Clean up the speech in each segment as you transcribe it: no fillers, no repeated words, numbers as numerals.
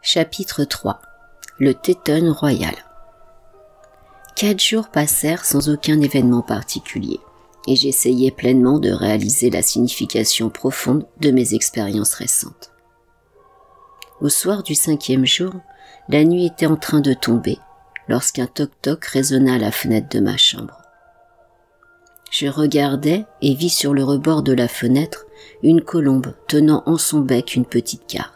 Chapitre 3. Le Téton royal. 4 jours passèrent sans aucun événement particulier, et j'essayais pleinement de réaliser la signification profonde de mes expériences récentes. Au soir du 5e jour, la nuit était en train de tomber, lorsqu'un toc-toc résonna à la fenêtre de ma chambre. Je regardais et vis sur le rebord de la fenêtre une colombe tenant en son bec une petite carte.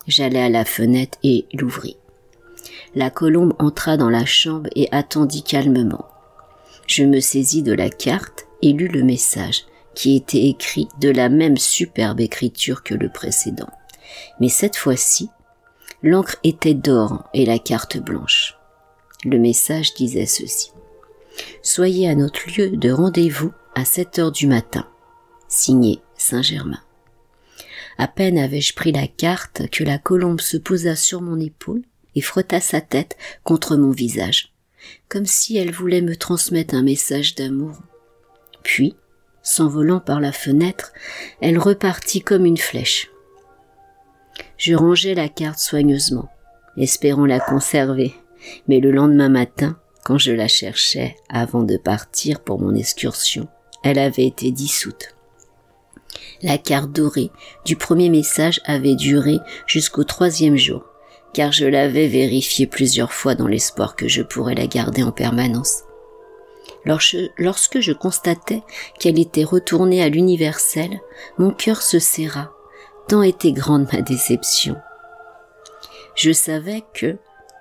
J'allai à la fenêtre et l'ouvris. La colombe entra dans la chambre et attendit calmement. Je me saisis de la carte et lus le message, qui était écrit de la même superbe écriture que le précédent. Mais cette fois-ci, l'encre était d'or et la carte blanche. Le message disait ceci. « Soyez à notre lieu de rendez-vous à 7 heures du matin. Signé Saint-Germain. » À peine avais-je pris la carte que la colombe se posa sur mon épaule et frotta sa tête contre mon visage, comme si elle voulait me transmettre un message d'amour. Puis, s'envolant par la fenêtre, elle repartit comme une flèche. Je rangeai la carte soigneusement, espérant la conserver, mais le lendemain matin, quand je la cherchais avant de partir pour mon excursion, elle avait été dissoute. La carte dorée du premier message avait duré jusqu'au 3e jour, car je l'avais vérifiée plusieurs fois dans l'espoir que je pourrais la garder en permanence. Lorsque je constatai qu'elle était retournée à l'universel, mon cœur se serra, tant était grande ma déception. Je savais que,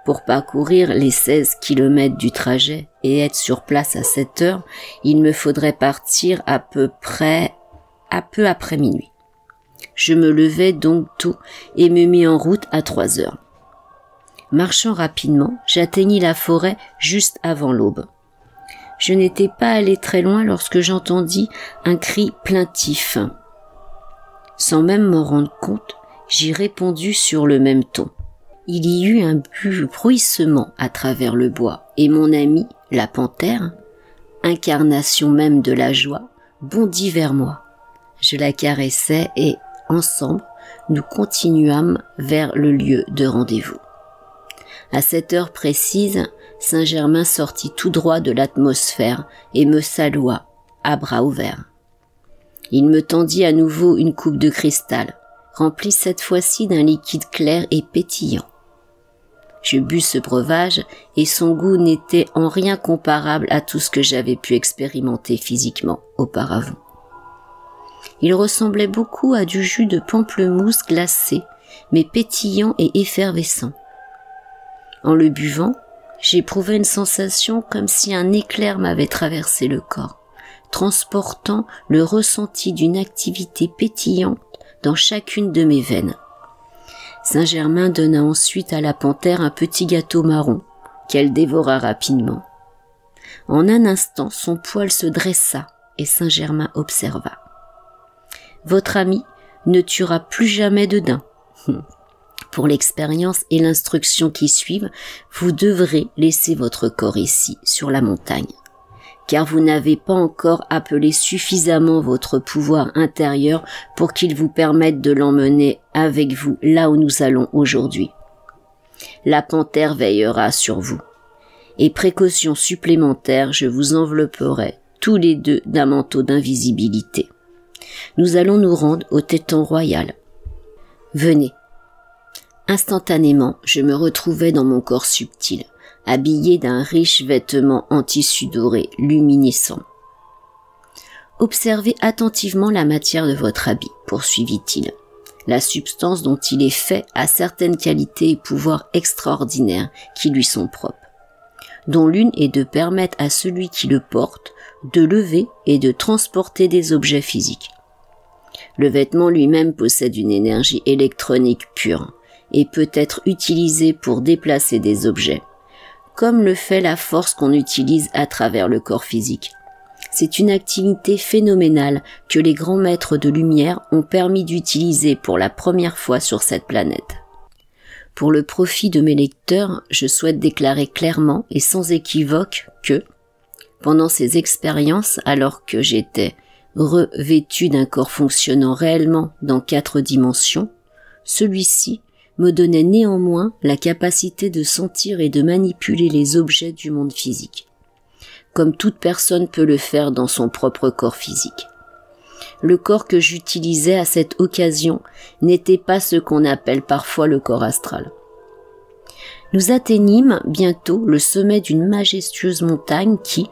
pour parcourir les 16 kilomètres du trajet et être sur place à 7 heures, il me faudrait partir à peu après minuit. Je me levai donc tôt et me mis en route à 3 heures. Marchant rapidement, j'atteignis la forêt juste avant l'aube. Je n'étais pas allé très loin lorsque j'entendis un cri plaintif. Sans même m'en rendre compte, j'y répondis sur le même ton. Il y eut un bruissement à travers le bois, et mon ami, la panthère, incarnation même de la joie, bondit vers moi. Je la caressai et, ensemble, nous continuâmes vers le lieu de rendez-vous. À 7 heures précises, Saint-Germain sortit tout droit de l'atmosphère et me salua, à bras ouverts. Il me tendit à nouveau une coupe de cristal, remplie cette fois-ci d'un liquide clair et pétillant. Je bus ce breuvage et son goût n'était en rien comparable à tout ce que j'avais pu expérimenter physiquement auparavant. Il ressemblait beaucoup à du jus de pamplemousse glacé, mais pétillant et effervescent. En le buvant, j'éprouvais une sensation comme si un éclair m'avait traversé le corps, transportant le ressenti d'une activité pétillante dans chacune de mes veines. Saint-Germain donna ensuite à la panthère un petit gâteau marron, qu'elle dévora rapidement. En un instant, son poil se dressa et Saint-Germain observa. « Votre ami ne tuera plus jamais de daim. Pour l'expérience et l'instruction qui suivent, vous devrez laisser votre corps ici, sur la montagne, car vous n'avez pas encore appelé suffisamment votre pouvoir intérieur pour qu'il vous permette de l'emmener avec vous là où nous allons aujourd'hui. La panthère veillera sur vous, et précaution supplémentaire, je vous envelopperai tous les deux d'un manteau d'invisibilité. Nous allons nous rendre au Téton royal. Venez. » Instantanément, je me retrouvais dans mon corps subtil, habillé d'un riche vêtement en tissu doré luminescent. « Observez attentivement la matière de votre habit, poursuivit-il. La substance dont il est fait a certaines qualités et pouvoirs extraordinaires qui lui sont propres, dont l'une est de permettre à celui qui le porte de lever et de transporter des objets physiques. Le vêtement lui-même possède une énergie électronique pure et peut être utilisé pour déplacer des objets, comme le fait la force qu'on utilise à travers le corps physique. C'est une activité phénoménale que les grands maîtres de lumière ont permis d'utiliser pour la première fois sur cette planète. Pour le profit de mes lecteurs, je souhaite déclarer clairement et sans équivoque que, pendant ces expériences, alors que j'étais revêtu d'un corps fonctionnant réellement dans 4 dimensions, celui-ci me donnait néanmoins la capacité de sentir et de manipuler les objets du monde physique, comme toute personne peut le faire dans son propre corps physique. Le corps que j'utilisais à cette occasion n'était pas ce qu'on appelle parfois le corps astral. Nous atteignîmes bientôt le sommet d'une majestueuse montagne qui,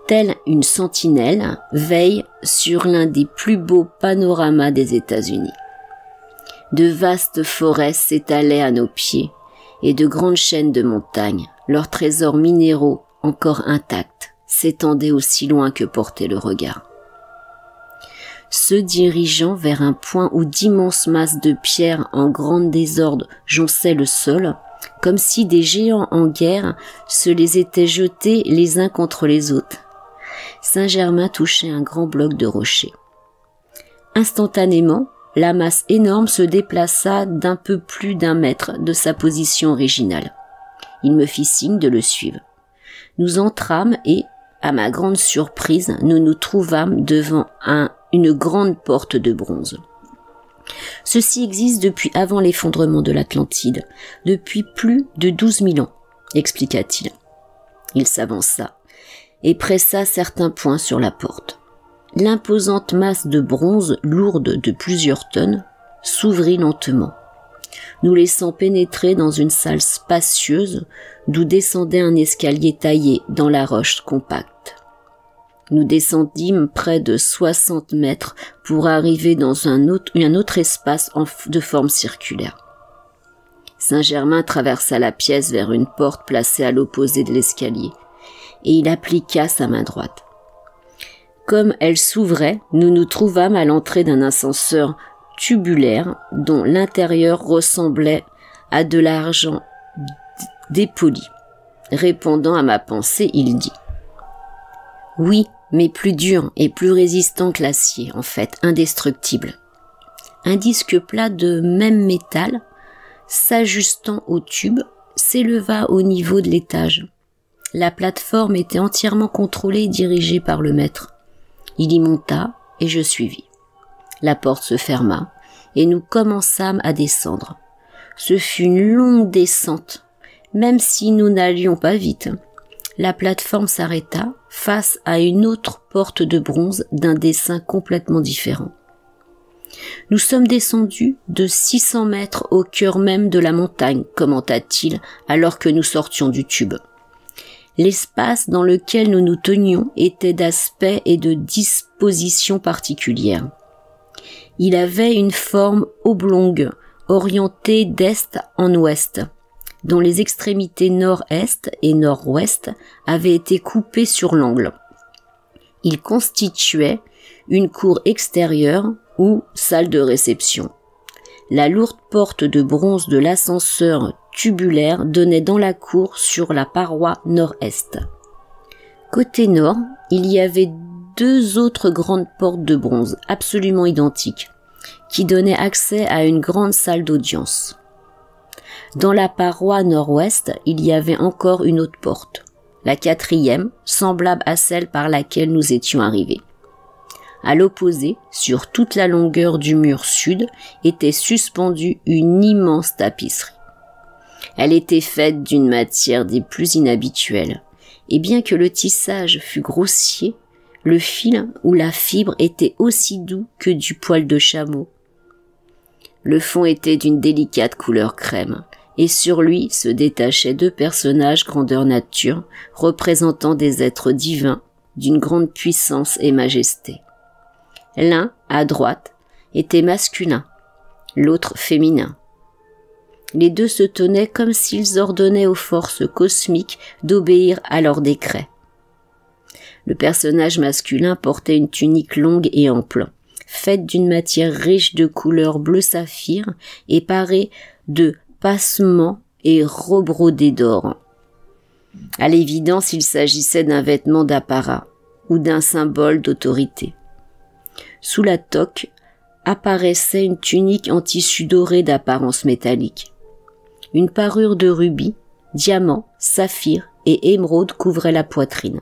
telle une sentinelle, veille sur l'un des plus beaux panoramas des États-Unis. De vastes forêts s'étalaient à nos pieds et de grandes chaînes de montagnes, leurs trésors minéraux encore intacts, s'étendaient aussi loin que portait le regard. Se dirigeant vers un point où d'immenses masses de pierres en grand désordre jonchaient le sol, comme si des géants en guerre se les étaient jetés les uns contre les autres, Saint-Germain touchait un grand bloc de rocher. Instantanément, la masse énorme se déplaça d'un peu plus d'1 mètre de sa position originale. Il me fit signe de le suivre. Nous entrâmes et, à ma grande surprise, nous nous trouvâmes devant une grande porte de bronze. Ceci existe depuis avant l'effondrement de l'Atlantide, depuis plus de 12 000 ans, expliqua-t-il. Il s'avança et pressa certains points sur la porte. L'imposante masse de bronze, lourde de plusieurs tonnes, s'ouvrit lentement, nous laissant pénétrer dans une salle spacieuse d'où descendait un escalier taillé dans la roche compacte. Nous descendîmes près de 60 mètres pour arriver dans un autre espace de forme circulaire. Saint-Germain traversa la pièce vers une porte placée à l'opposé de l'escalier, et il appliqua sa main droite. Comme elle s'ouvrait, nous nous trouvâmes à l'entrée d'un ascenseur tubulaire dont l'intérieur ressemblait à de l'argent dépoli. Répondant à ma pensée, il dit « Oui, mais plus dur et plus résistant que l'acier, en fait, indestructible. » Un disque plat de même métal, s'ajustant au tube, s'éleva au niveau de l'étage. La plateforme était entièrement contrôlée et dirigée par le maître. Il y monta et je suivis. La porte se ferma et nous commençâmes à descendre. Ce fut une longue descente, même si nous n'allions pas vite. La plateforme s'arrêta face à une autre porte de bronze d'un dessin complètement différent. Nous sommes descendus de 600 mètres au cœur même de la montagne, commenta-t-il alors que nous sortions du tube. L'espace dans lequel nous nous tenions était d'aspect et de disposition particulière. Il avait une forme oblongue, orientée d'est en ouest, dont les extrémités nord-est et nord-ouest avaient été coupées sur l'angle. Il constituait une cour extérieure ou salle de réception. La lourde porte de bronze de l'ascenseur tubulaire donnait dans la cour sur la paroi nord-est. Côté nord, il y avait 2 autres grandes portes de bronze absolument identiques, qui donnaient accès à une grande salle d'audience. Dans la paroi nord-ouest, il y avait encore une autre porte, la 4e, semblable à celle par laquelle nous étions arrivés. À l'opposé, sur toute la longueur du mur sud, était suspendue une immense tapisserie. Elle était faite d'une matière des plus inhabituelles, et bien que le tissage fût grossier, le fil ou la fibre était aussi doux que du poil de chameau. Le fond était d'une délicate couleur crème, et sur lui se détachaient 2 personnages grandeur nature, représentant des êtres divins d'une grande puissance et majesté. L'un, à droite, était masculin, l'autre féminin. Les 2 se tenaient comme s'ils ordonnaient aux forces cosmiques d'obéir à leurs décrets. Le personnage masculin portait une tunique longue et ample, faite d'une matière riche de couleur bleu saphir et parée de passements et rebrodés d'or. À l'évidence, il s'agissait d'un vêtement d'apparat ou d'un symbole d'autorité. Sous la toque apparaissait une tunique en tissu doré d'apparence métallique. Une parure de rubis, diamants, saphirs et émeraudes couvrait la poitrine.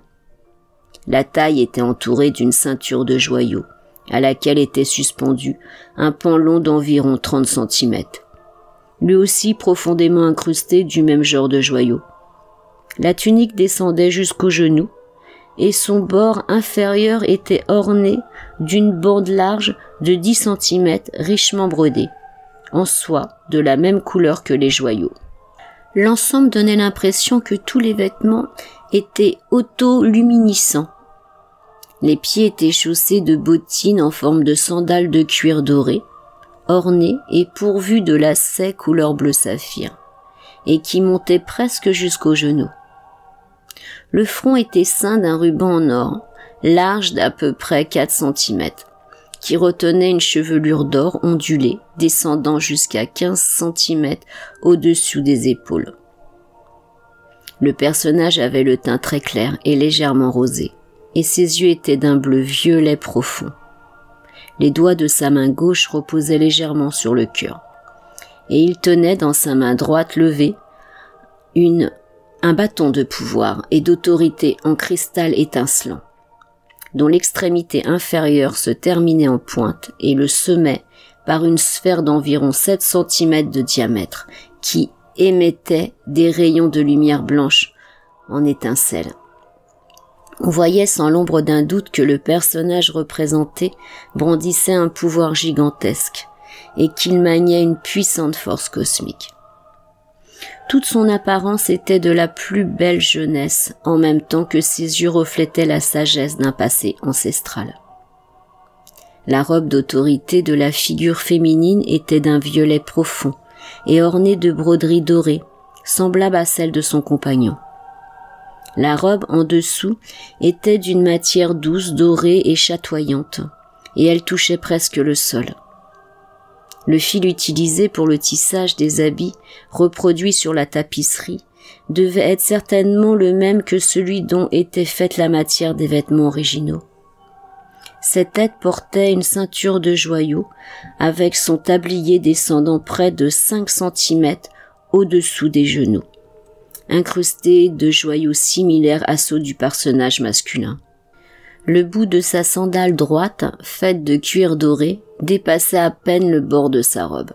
La taille était entourée d'une ceinture de joyaux, à laquelle était suspendu un pan long d'environ 30 cm. lui aussi profondément incrusté du même genre de joyaux. La tunique descendait jusqu'aux genoux, et son bord inférieur était orné d'une bande large de 10 cm richement brodée, en soie de la même couleur que les joyaux. L'ensemble donnait l'impression que tous les vêtements étaient autoluminescents. Les pieds étaient chaussés de bottines en forme de sandales de cuir doré, ornées et pourvues de lacets couleur bleu saphir, et qui montaient presque jusqu'aux genoux. Le front était ceint d'un ruban en or, large d'à peu près 4 cm, qui retenait une chevelure d'or ondulée, descendant jusqu'à 15 cm au-dessous des épaules. Le personnage avait le teint très clair et légèrement rosé, et ses yeux étaient d'un bleu violet profond. Les doigts de sa main gauche reposaient légèrement sur le cœur, et il tenait dans sa main droite levée un bâton de pouvoir et d'autorité en cristal étincelant, dont l'extrémité inférieure se terminait en pointe et le semait par une sphère d'environ 7 cm de diamètre qui émettait des rayons de lumière blanche en étincelles. On voyait sans l'ombre d'un doute que le personnage représenté brandissait un pouvoir gigantesque et qu'il maniait une puissante force cosmique. Toute son apparence était de la plus belle jeunesse, en même temps que ses yeux reflétaient la sagesse d'un passé ancestral. La robe d'autorité de la figure féminine était d'un violet profond et ornée de broderies dorées, semblable à celle de son compagnon. La robe en dessous était d'une matière douce, dorée et chatoyante, et elle touchait presque le sol. Le fil utilisé pour le tissage des habits reproduits sur la tapisserie devait être certainement le même que celui dont était faite la matière des vêtements originaux. Cette tête portait une ceinture de joyaux avec son tablier descendant près de 5 cm au-dessous des genoux, incrusté de joyaux similaires à ceux du personnage masculin. Le bout de sa sandale droite, faite de cuir doré, dépassait à peine le bord de sa robe.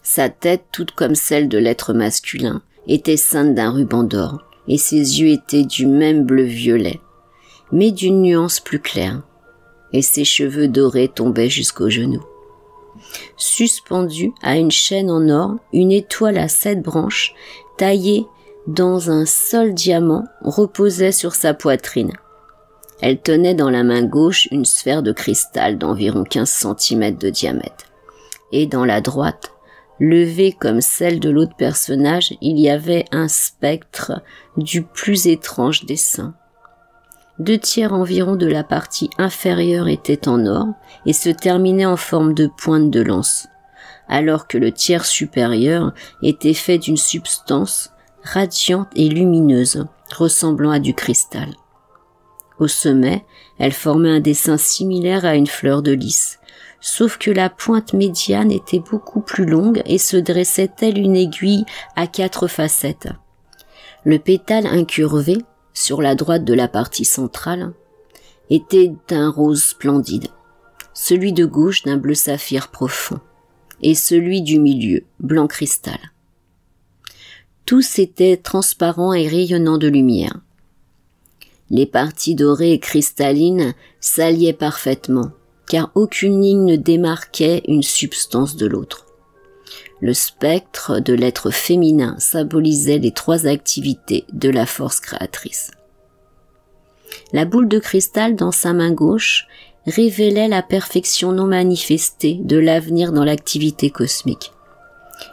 Sa tête, toute comme celle de l'être masculin, était ceinte d'un ruban d'or, et ses yeux étaient du même bleu-violet, mais d'une nuance plus claire, et ses cheveux dorés tombaient jusqu'aux genoux. Suspendue à une chaîne en or, une étoile à 7 branches, taillée dans un seul diamant, reposait sur sa poitrine. Elle tenait dans la main gauche une sphère de cristal d'environ 15 cm de diamètre. Et dans la droite, levée comme celle de l'autre personnage, il y avait un spectre du plus étrange dessin. 2/3 environ de la partie inférieure était en or et se terminait en forme de pointe de lance, alors que le tiers supérieur était fait d'une substance radiante et lumineuse, ressemblant à du cristal. Au sommet, elle formait un dessin similaire à une fleur de lys, sauf que la pointe médiane était beaucoup plus longue et se dressait telle une aiguille à 4 facettes. Le pétale incurvé, sur la droite de la partie centrale, était d'un rose splendide, celui de gauche d'un bleu saphir profond, et celui du milieu, blanc cristal. Tous étaient transparents et rayonnants de lumière. Les parties dorées et cristallines s'alliaient parfaitement, car aucune ligne ne démarquait une substance de l'autre. Le spectre de l'être féminin symbolisait les 3 activités de la force créatrice. La boule de cristal dans sa main gauche révélait la perfection non manifestée de l'avenir dans l'activité cosmique.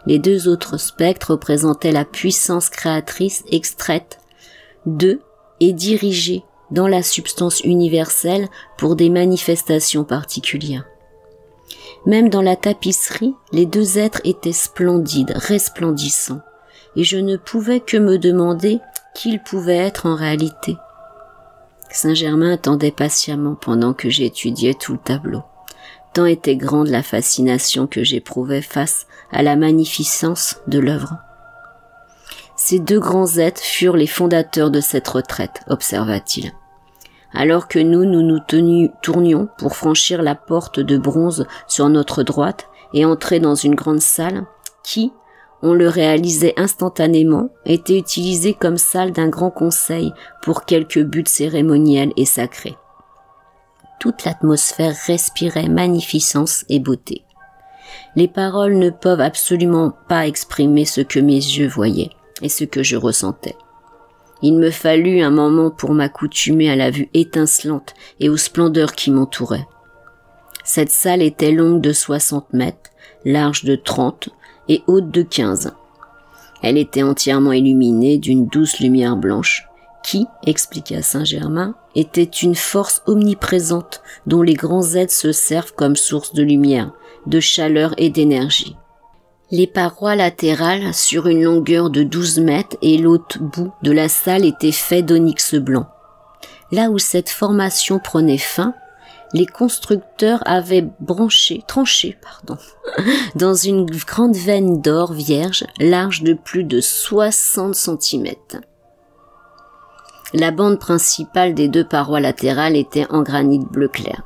Les 2 autres spectres représentaient la puissance créatrice extraite de et dirigée dans la substance universelle pour des manifestations particulières. Même dans la tapisserie, les 2 êtres étaient splendides, resplendissants, et je ne pouvais que me demander qui ils pouvaient être en réalité. Saint-Germain attendait patiemment pendant que j'étudiais tout le tableau. Tant était grande la fascination que j'éprouvais face à la magnificence de l'œuvre. Ces 2 grands êtres furent les fondateurs de cette retraite, observa-t-il. Alors que nous tournions pour franchir la porte de bronze sur notre droite et entrer dans une grande salle qui, on le réalisait instantanément, était utilisé comme salle d'un grand conseil pour quelques buts cérémoniels et sacrés. Toute l'atmosphère respirait magnificence et beauté. Les paroles ne peuvent absolument pas exprimer ce que mes yeux voyaient et ce que je ressentais. Il me fallut un moment pour m'accoutumer à la vue étincelante et aux splendeurs qui m'entouraient. Cette salle était longue de 60 mètres, large de 30 et haute de 15. Elle était entièrement illuminée d'une douce lumière blanche qui, expliqua Saint-Germain, était une force omniprésente dont les grands êtres se servent comme source de lumière, de chaleur et d'énergie. Les parois latérales, sur une longueur de 12 mètres et l'autre bout de la salle était fait d'onyx blanc. Là où cette formation prenait fin, les constructeurs avaient tranché, dans une grande veine d'or vierge, large de plus de 60 centimètres. La bande principale des 2 parois latérales était en granit bleu clair.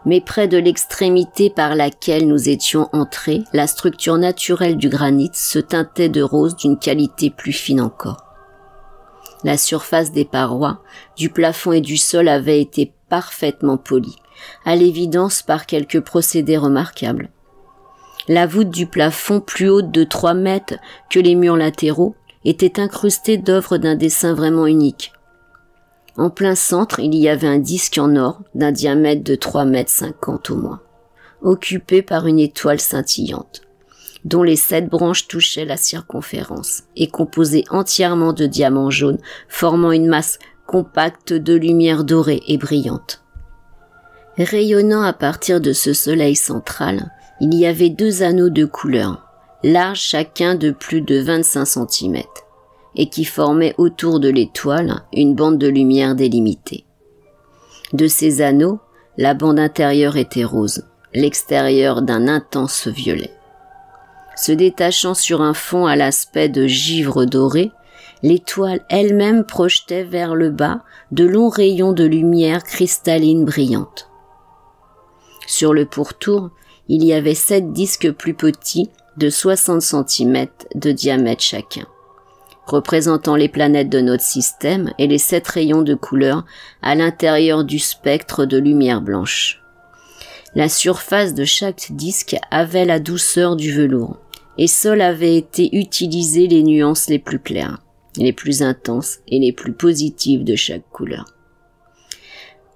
Mais près de l'extrémité par laquelle nous étions entrés, la structure naturelle du granit se teintait de rose d'une qualité plus fine encore. La surface des parois, du plafond et du sol avait été parfaitement polie, à l'évidence par quelques procédés remarquables. La voûte du plafond, plus haute de 3 mètres que les murs latéraux, était incrustée d'œuvres d'un dessin vraiment unique. En plein centre, il y avait un disque en or d'un diamètre de 3,50 mètres au moins, occupé par une étoile scintillante, dont les 7 branches touchaient la circonférence et composé entièrement de diamants jaunes, formant une masse compacte de lumière dorée et brillante. Rayonnant à partir de ce soleil central, il y avait 2 anneaux de couleur, larges chacun de plus de 25 cm, et qui formaient autour de l'étoile une bande de lumière délimitée. De ces anneaux, la bande intérieure était rose, l'extérieur d'un intense violet. Se détachant sur un fond à l'aspect de givre doré, l'étoile elle-même projetait vers le bas de longs rayons de lumière cristalline brillante. Sur le pourtour, il y avait 7 disques plus petits de 60 cm de diamètre chacun, représentant les planètes de notre système et les 7 rayons de couleur à l'intérieur du spectre de lumière blanche. La surface de chaque disque avait la douceur du velours, et seules avaient été utilisées les nuances les plus claires, les plus intenses et les plus positives de chaque couleur.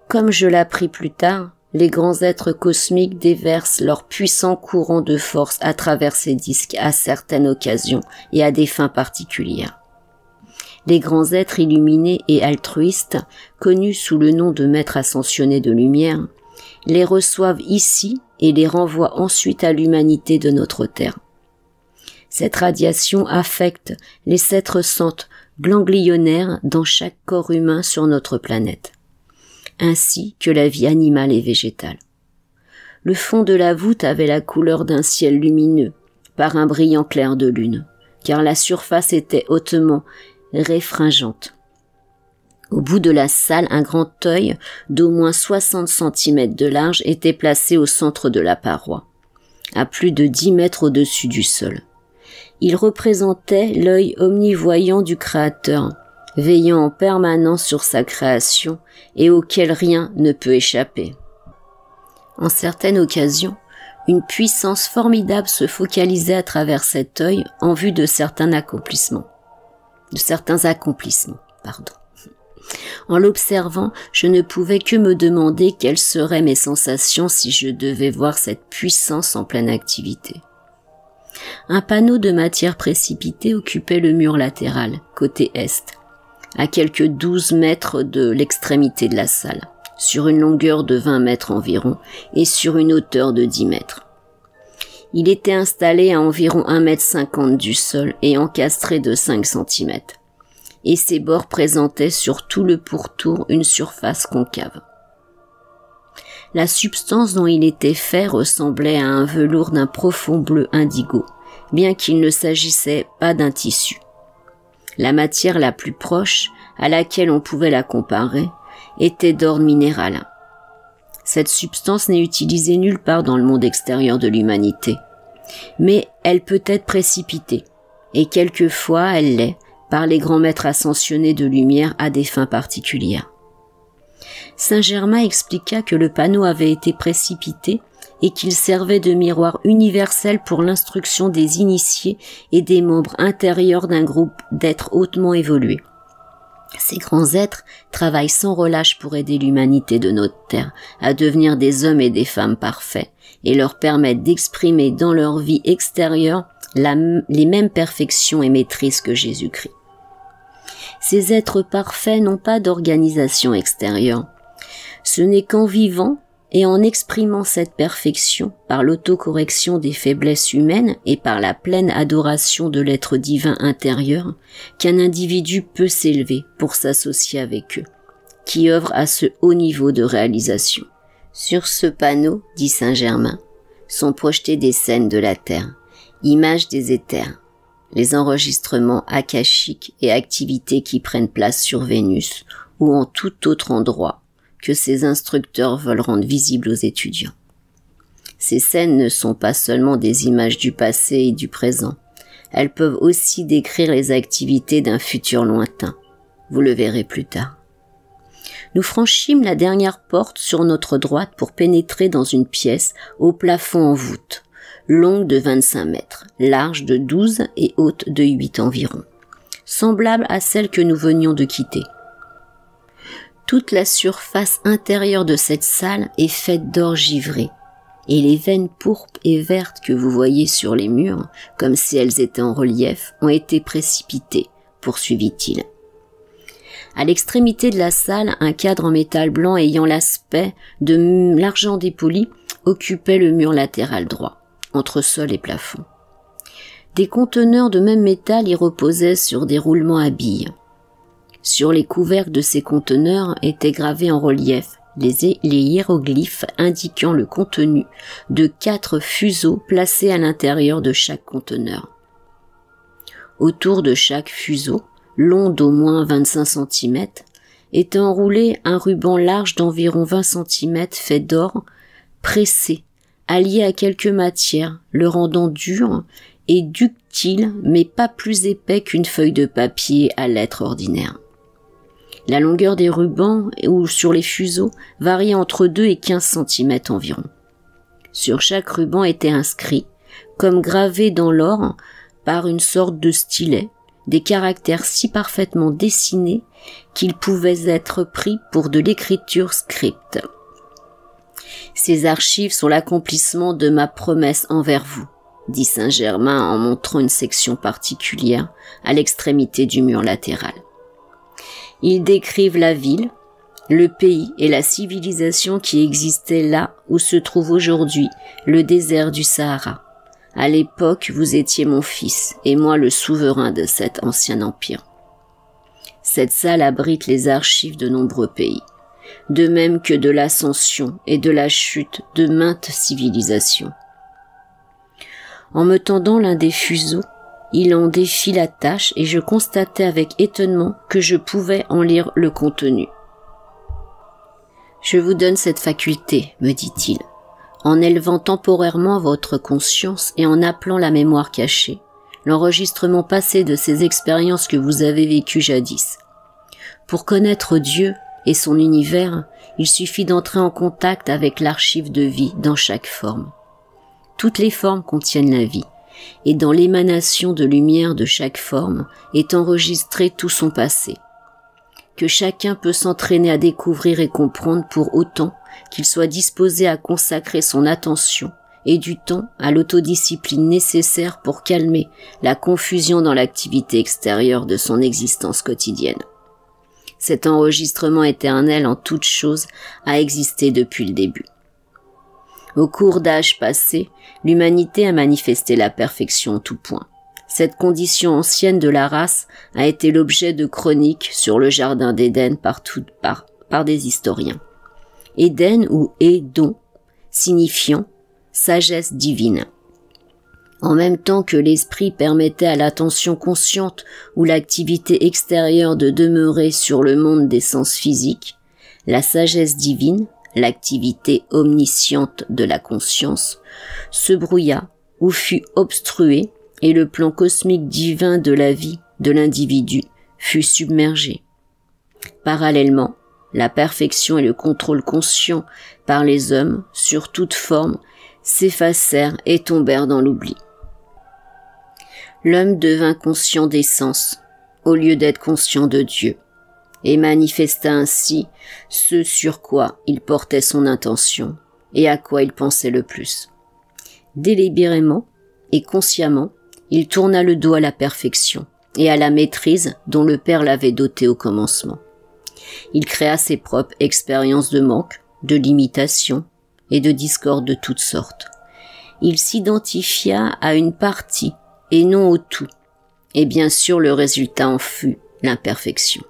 Comme je l'appris plus tard, les grands êtres cosmiques déversent leur puissant courant de force à travers ces disques à certaines occasions et à des fins particulières. Les grands êtres illuminés et altruistes, connus sous le nom de maîtres ascensionnés de lumière, les reçoivent ici et les renvoient ensuite à l'humanité de notre Terre. Cette radiation affecte les 7 centres ganglionnaires dans chaque corps humain sur notre planète, ainsi que la vie animale et végétale. Le fond de la voûte avait la couleur d'un ciel lumineux, par un brillant clair de lune, car la surface était hautement réfringente. Au bout de la salle, un grand œil d'au moins 60 cm de large était placé au centre de la paroi, à plus de 10 mètres au-dessus du sol. Il représentait l'œil omnivoyant du Créateur, veillant en permanence sur sa création et auquel rien ne peut échapper. En certaines occasions, une puissance formidable se focalisait à travers cet œil en vue de certains accomplissements. En l'observant, je ne pouvais que me demander quelles seraient mes sensations si je devais voir cette puissance en pleine activité. Un panneau de matière précipitée occupait le mur latéral, côté est, à quelques 12 mètres de l'extrémité de la salle, sur une longueur de 20 mètres environ et sur une hauteur de 10 mètres. Il était installé à environ 1,50 m du sol et encastré de 5 cm, et ses bords présentaient sur tout le pourtour une surface concave. La substance dont il était fait ressemblait à un velours d'un profond bleu indigo, bien qu'il ne s'agissait pas d'un tissu. La matière la plus proche, à laquelle on pouvait la comparer, était d'or minéral. Cette substance n'est utilisée nulle part dans le monde extérieur de l'humanité, mais elle peut être précipitée, et quelquefois elle l'est par les grands maîtres ascensionnés de lumière à des fins particulières. Saint Germain expliqua que le panneau avait été précipité et qu'il servait de miroir universel pour l'instruction des initiés et des membres intérieurs d'un groupe d'êtres hautement évolués. Ces grands êtres travaillent sans relâche pour aider l'humanité de notre terre à devenir des hommes et des femmes parfaits et leur permettent d'exprimer dans leur vie extérieure les mêmes perfections et maîtrises que Jésus-Christ. Ces êtres parfaits n'ont pas d'organisation extérieure. Ce n'est qu'en vivant et en exprimant cette perfection par l'autocorrection des faiblesses humaines et par la pleine adoration de l'être divin intérieur qu'un individu peut s'élever pour s'associer avec eux, qui œuvrent à ce haut niveau de réalisation. Sur ce panneau, dit Saint Germain, sont projetées des scènes de la terre, images des éthers, les enregistrements akashiques et activités qui prennent place sur Vénus ou en tout autre endroit que ces instructeurs veulent rendre visibles aux étudiants. Ces scènes ne sont pas seulement des images du passé et du présent, elles peuvent aussi décrire les activités d'un futur lointain. Vous le verrez plus tard. Nous franchîmes la dernière porte sur notre droite pour pénétrer dans une pièce au plafond en voûte, longue de 25 mètres, large de 12 et haute de 8 environ, semblable à celle que nous venions de quitter. Toute la surface intérieure de cette salle est faite d'or givré, et les veines pourpres et vertes que vous voyez sur les murs, comme si elles étaient en relief, ont été précipitées, poursuivit-il. À l'extrémité de la salle, un cadre en métal blanc ayant l'aspect de l'argent dépoli occupait le mur latéral droit, entre sol et plafond. Des conteneurs de même métal y reposaient sur des roulements à billes. Sur les couvercles de ces conteneurs étaient gravés en relief les hiéroglyphes indiquant le contenu de 4 fuseaux placés à l'intérieur de chaque conteneur. Autour de chaque fuseau, long d'au moins 25 cm, était enroulé un ruban large d'environ 20 cm fait d'or, pressé, allié à quelques matières, le rendant dur et ductile, mais pas plus épais qu'une feuille de papier à lettres ordinaire. La longueur des rubans ou sur les fuseaux variait entre 2 et 15 cm environ. Sur chaque ruban était inscrit, comme gravé dans l'or par une sorte de stylet, des caractères si parfaitement dessinés qu'ils pouvaient être pris pour de l'écriture script. Ces archives sont l'accomplissement de ma promesse envers vous, dit Saint Germain en montrant une section particulière à l'extrémité du mur latéral. Ils décrivent la ville, le pays et la civilisation qui existait là où se trouve aujourd'hui le désert du Sahara. À l'époque, vous étiez mon fils et moi le souverain de cet ancien empire. Cette salle abrite les archives de nombreux pays, de même que de l'ascension et de la chute de maintes civilisations. En me tendant l'un des fuseaux, il en défit la tâche et je constatai avec étonnement que je pouvais en lire le contenu. « Je vous donne cette faculté, me dit-il, en élevant temporairement votre conscience et en appelant la mémoire cachée, l'enregistrement passé de ces expériences que vous avez vécues jadis. Pour connaître Dieu et son univers, il suffit d'entrer en contact avec l'archive de vie dans chaque forme. Toutes les formes contiennent la vie, et dans l'émanation de lumière de chaque forme est enregistré tout son passé, que chacun peut s'entraîner à découvrir et comprendre pour autant qu'il soit disposé à consacrer son attention et du temps à l'autodiscipline nécessaire pour calmer la confusion dans l'activité extérieure de son existence quotidienne. Cet enregistrement éternel en toutes choses a existé depuis le début. Au cours d'âges passés, l'humanité a manifesté la perfection en tout point. Cette condition ancienne de la race a été l'objet de chroniques sur le jardin d'Éden par des historiens. Éden ou Édon, signifiant sagesse divine. En même temps que l'esprit permettait à l'attention consciente ou l'activité extérieure de demeurer sur le monde des sens physiques, la sagesse divine, l'activité omnisciente de la conscience, se brouilla ou fut obstruée et le plan cosmique divin de la vie de l'individu fut submergé. Parallèlement, la perfection et le contrôle conscient par les hommes sur toute forme s'effacèrent et tombèrent dans l'oubli. L'homme devint conscient des sens, au lieu d'être conscient de Dieu, et manifesta ainsi ce sur quoi il portait son intention et à quoi il pensait le plus. Délibérément et consciemment, il tourna le dos à la perfection et à la maîtrise dont le Père l'avait doté au commencement. Il créa ses propres expériences de manque, de limitation et de discorde de toutes sortes. Il s'identifia à une partie et non au tout, et bien sûr le résultat en fut l'imperfection.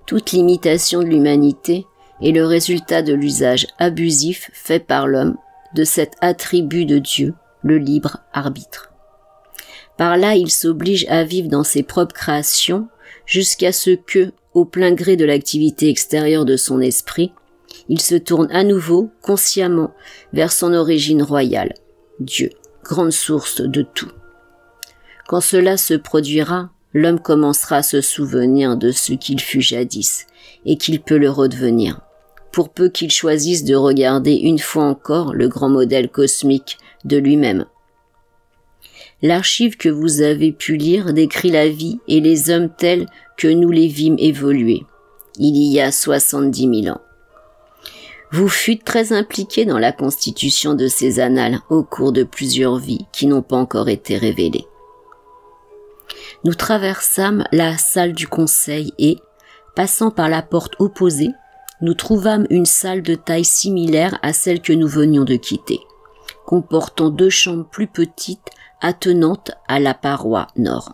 Toute limitation de l'humanité est le résultat de l'usage abusif fait par l'homme de cet attribut de Dieu, le libre arbitre. Par là, il s'oblige à vivre dans ses propres créations jusqu'à ce que, au plein gré de l'activité extérieure de son esprit, il se tourne à nouveau, consciemment, vers son origine royale, Dieu, grande source de tout. Quand cela se produira, l'homme commencera à se souvenir de ce qu'il fut jadis, et qu'il peut le redevenir, pour peu qu'il choisisse de regarder une fois encore le grand modèle cosmique de lui-même. L'archive que vous avez pu lire décrit la vie et les hommes tels que nous les vîmes évoluer, il y a 70 000 ans. Vous fûtes très impliqués dans la constitution de ces annales au cours de plusieurs vies qui n'ont pas encore été révélées. Nous traversâmes la salle du conseil et, passant par la porte opposée, nous trouvâmes une salle de taille similaire à celle que nous venions de quitter, comportant 2 chambres plus petites attenantes à la paroi nord.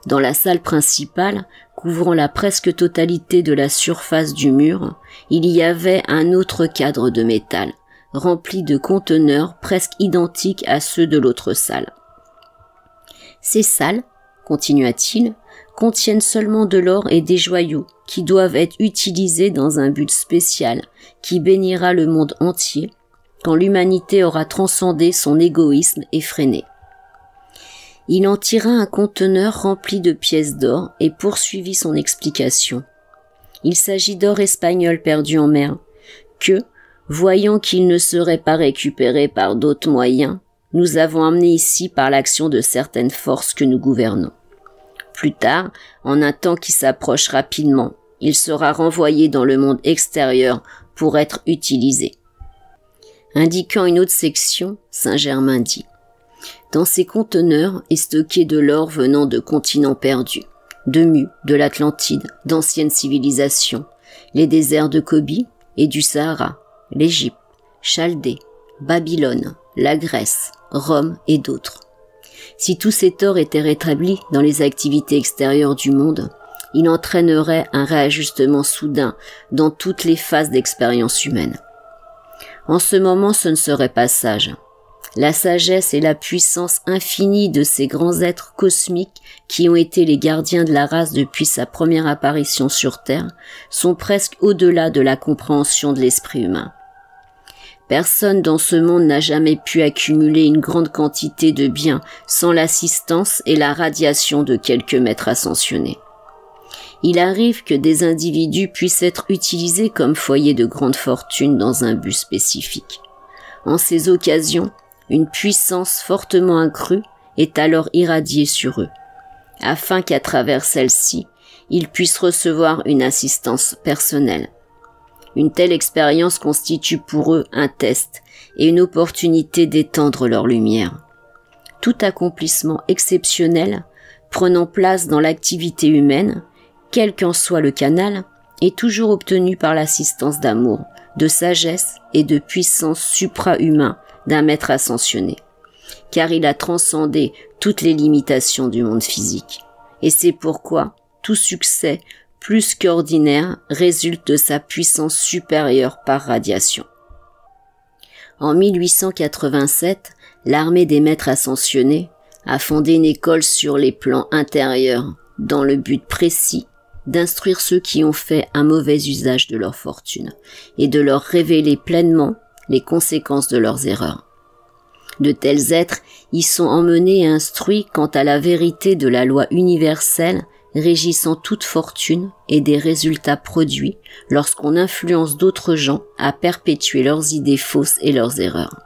Dans la salle principale, couvrant la presque totalité de la surface du mur, il y avait un autre cadre de métal, rempli de conteneurs presque identiques à ceux de l'autre salle. Ces salles, continua-t-il, contiennent seulement de l'or et des joyaux qui doivent être utilisés dans un but spécial qui bénira le monde entier quand l'humanité aura transcendé son égoïsme effréné. Il en tira un conteneur rempli de pièces d'or et poursuivit son explication. Il s'agit d'or espagnol perdu en mer, que, voyant qu'il ne serait pas récupéré par d'autres moyens, nous avons amené ici par l'action de certaines forces que nous gouvernons. Plus tard, en un temps qui s'approche rapidement, il sera renvoyé dans le monde extérieur pour être utilisé. Indiquant une autre section, Saint-Germain dit « Dans ces conteneurs est stocké de l'or venant de continents perdus, de Mu, de l'Atlantide, d'anciennes civilisations, les déserts de Gobi et du Sahara, l'Égypte, Chaldée, Babylone, la Grèce, Rome et d'autres. Si tout cet or était rétabli dans les activités extérieures du monde, il entraînerait un réajustement soudain dans toutes les phases d'expérience humaine. En ce moment, ce ne serait pas sage. La sagesse et la puissance infinie de ces grands êtres cosmiques qui ont été les gardiens de la race depuis sa première apparition sur Terre sont presque au-delà de la compréhension de l'esprit humain. Personne dans ce monde n'a jamais pu accumuler une grande quantité de biens sans l'assistance et la radiation de quelques maîtres ascensionnés. Il arrive que des individus puissent être utilisés comme foyer de grande fortune dans un but spécifique. En ces occasions, une puissance fortement accrue est alors irradiée sur eux, afin qu'à travers celle-ci, ils puissent recevoir une assistance personnelle. Une telle expérience constitue pour eux un test et une opportunité d'étendre leur lumière. Tout accomplissement exceptionnel, prenant place dans l'activité humaine, quel qu'en soit le canal, est toujours obtenu par l'assistance d'amour, de sagesse et de puissance supra-humain d'un maître ascensionné, car il a transcendé toutes les limitations du monde physique. Et c'est pourquoi tout succès, plus qu'ordinaire, résulte de sa puissance supérieure par radiation. En 1887, l'armée des maîtres ascensionnés a fondé une école sur les plans intérieurs, dans le but précis d'instruire ceux qui ont fait un mauvais usage de leur fortune et de leur révéler pleinement les conséquences de leurs erreurs. De tels êtres y sont emmenés et instruits quant à la vérité de la loi universelle régissant toute fortune et des résultats produits lorsqu'on influence d'autres gens à perpétuer leurs idées fausses et leurs erreurs.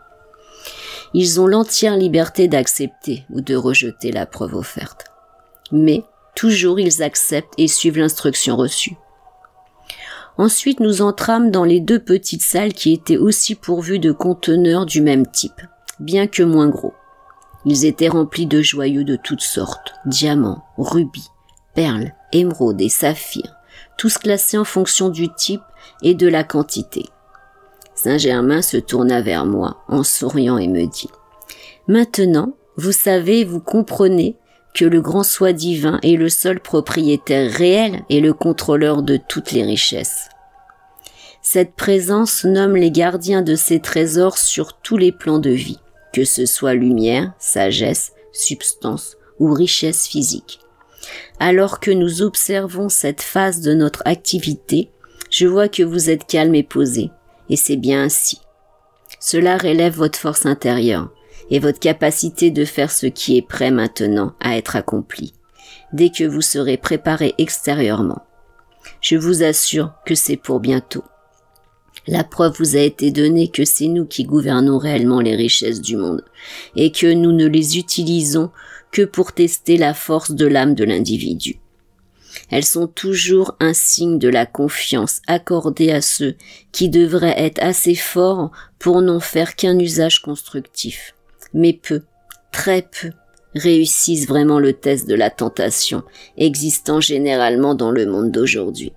Ils ont l'entière liberté d'accepter ou de rejeter la preuve offerte. Mais toujours ils acceptent et suivent l'instruction reçue. Ensuite, nous entrâmes dans les 2 petites salles qui étaient aussi pourvues de conteneurs du même type, bien que moins gros. Ils étaient remplis de joyaux de toutes sortes, diamants, rubis, perles, émeraudes et saphirs, tous classés en fonction du type et de la quantité. Saint-Germain se tourna vers moi en souriant et me dit « Maintenant, vous savez, vous comprenez que le grand soi divin est le seul propriétaire réel et le contrôleur de toutes les richesses. Cette présence nomme les gardiens de ces trésors sur tous les plans de vie, que ce soit lumière, sagesse, substance ou richesse physique. Alors que nous observons cette phase de notre activité, je vois que vous êtes calme et posé, et c'est bien ainsi. Cela relève votre force intérieure et votre capacité de faire ce qui est prêt maintenant à être accompli, dès que vous serez préparé extérieurement. Je vous assure que c'est pour bientôt. La preuve vous a été donnée que c'est nous qui gouvernons réellement les richesses du monde, et que nous ne les utilisons que pour tester la force de l'âme de l'individu. Elles sont toujours un signe de la confiance accordée à ceux qui devraient être assez forts pour n'en faire qu'un usage constructif. Mais peu, très peu, réussissent vraiment le test de la tentation existant généralement dans le monde d'aujourd'hui.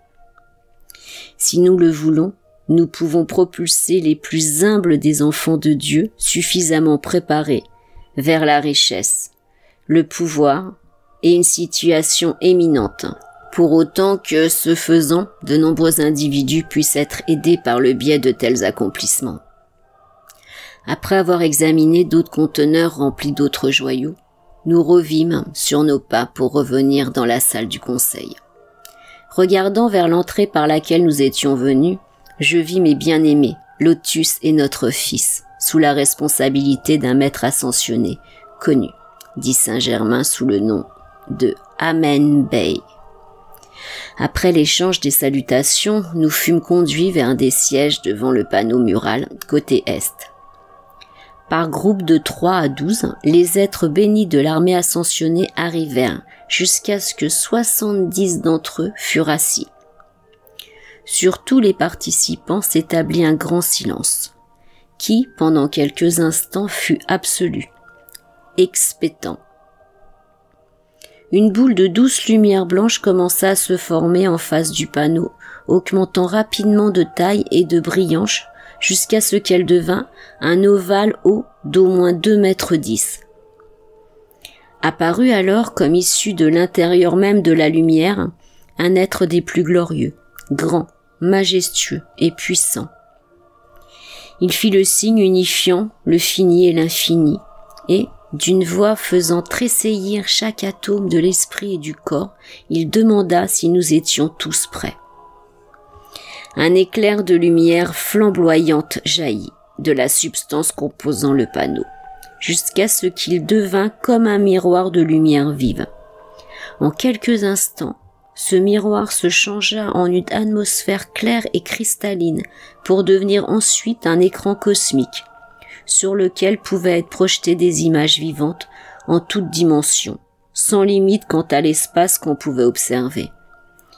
Si nous le voulons, nous pouvons propulser les plus humbles des enfants de Dieu suffisamment préparés vers la richesse, le pouvoir et une situation éminente, pour autant que, ce faisant, de nombreux individus puissent être aidés par le biais de tels accomplissements. Après avoir examiné d'autres conteneurs remplis d'autres joyaux, nous revîmes sur nos pas pour revenir dans la salle du conseil. Regardant vers l'entrée par laquelle nous étions venus, je vis mes bien-aimés, Lotus et notre fils, sous la responsabilité d'un maître ascensionné, connu, dit Saint-Germain sous le nom de Amen Bey. Après l'échange des salutations, nous fûmes conduits vers des sièges devant le panneau mural, côté est. Par groupe de 3 à 12, les êtres bénis de l'armée ascensionnée arrivèrent, jusqu'à ce que 70 d'entre eux furent assis. Sur tous les participants s'établit un grand silence, qui, pendant quelques instants, fut absolu, expectant. Une boule de douce lumière blanche commença à se former en face du panneau, augmentant rapidement de taille et de brillance jusqu'à ce qu'elle devint un ovale haut d'au moins 2,10 mètres. Apparut alors, comme issu de l'intérieur même de la lumière, un être des plus glorieux, grand, majestueux et puissant. Il fit le signe unifiant le fini et l'infini, et, d'une voix faisant tressaillir chaque atome de l'esprit et du corps, il demanda si nous étions tous prêts. Un éclair de lumière flamboyante jaillit de la substance composant le panneau, jusqu'à ce qu'il devint comme un miroir de lumière vive. En quelques instants, ce miroir se changea en une atmosphère claire et cristalline pour devenir ensuite un écran cosmique, sur lequel pouvaient être projetées des images vivantes en toutes dimensions, sans limite quant à l'espace qu'on pouvait observer.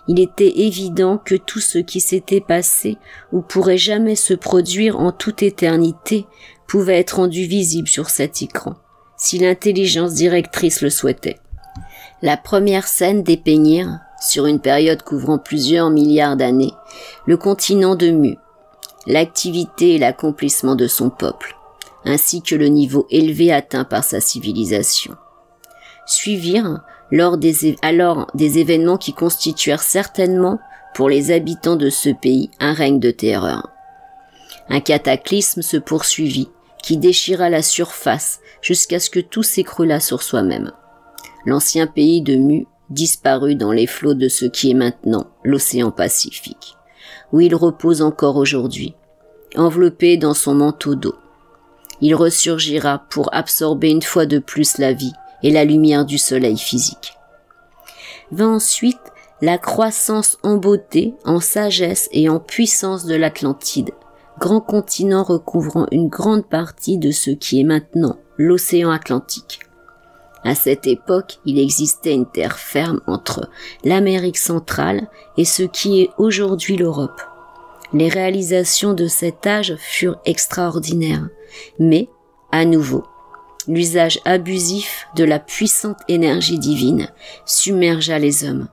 Il était évident que tout ce qui s'était passé ou pourrait jamais se produire en toute éternité pouvait être rendu visible sur cet écran, si l'intelligence directrice le souhaitait. La première scène dépeignit, sur une période couvrant plusieurs milliards d'années, le continent de Mu, l'activité et l'accomplissement de son peuple, ainsi que le niveau élevé atteint par sa civilisation. Suivirent alors des événements qui constituèrent certainement, pour les habitants de ce pays, un règne de terreur. Un cataclysme se poursuivit, qui déchira la surface jusqu'à ce que tout s'écroulât sur soi-même. L'ancien pays de Mu disparut dans les flots de ce qui est maintenant l'océan Pacifique, où il repose encore aujourd'hui, enveloppé dans son manteau d'eau. Il ressurgira pour absorber une fois de plus la vie et la lumière du soleil physique. Vint ensuite la croissance en beauté, en sagesse et en puissance de l'Atlantide, grand continent recouvrant une grande partie de ce qui est maintenant l'océan Atlantique. À cette époque, il existait une terre ferme entre l'Amérique centrale et ce qui est aujourd'hui l'Europe. Les réalisations de cet âge furent extraordinaires, mais, à nouveau, l'usage abusif de la puissante énergie divine submergea les hommes.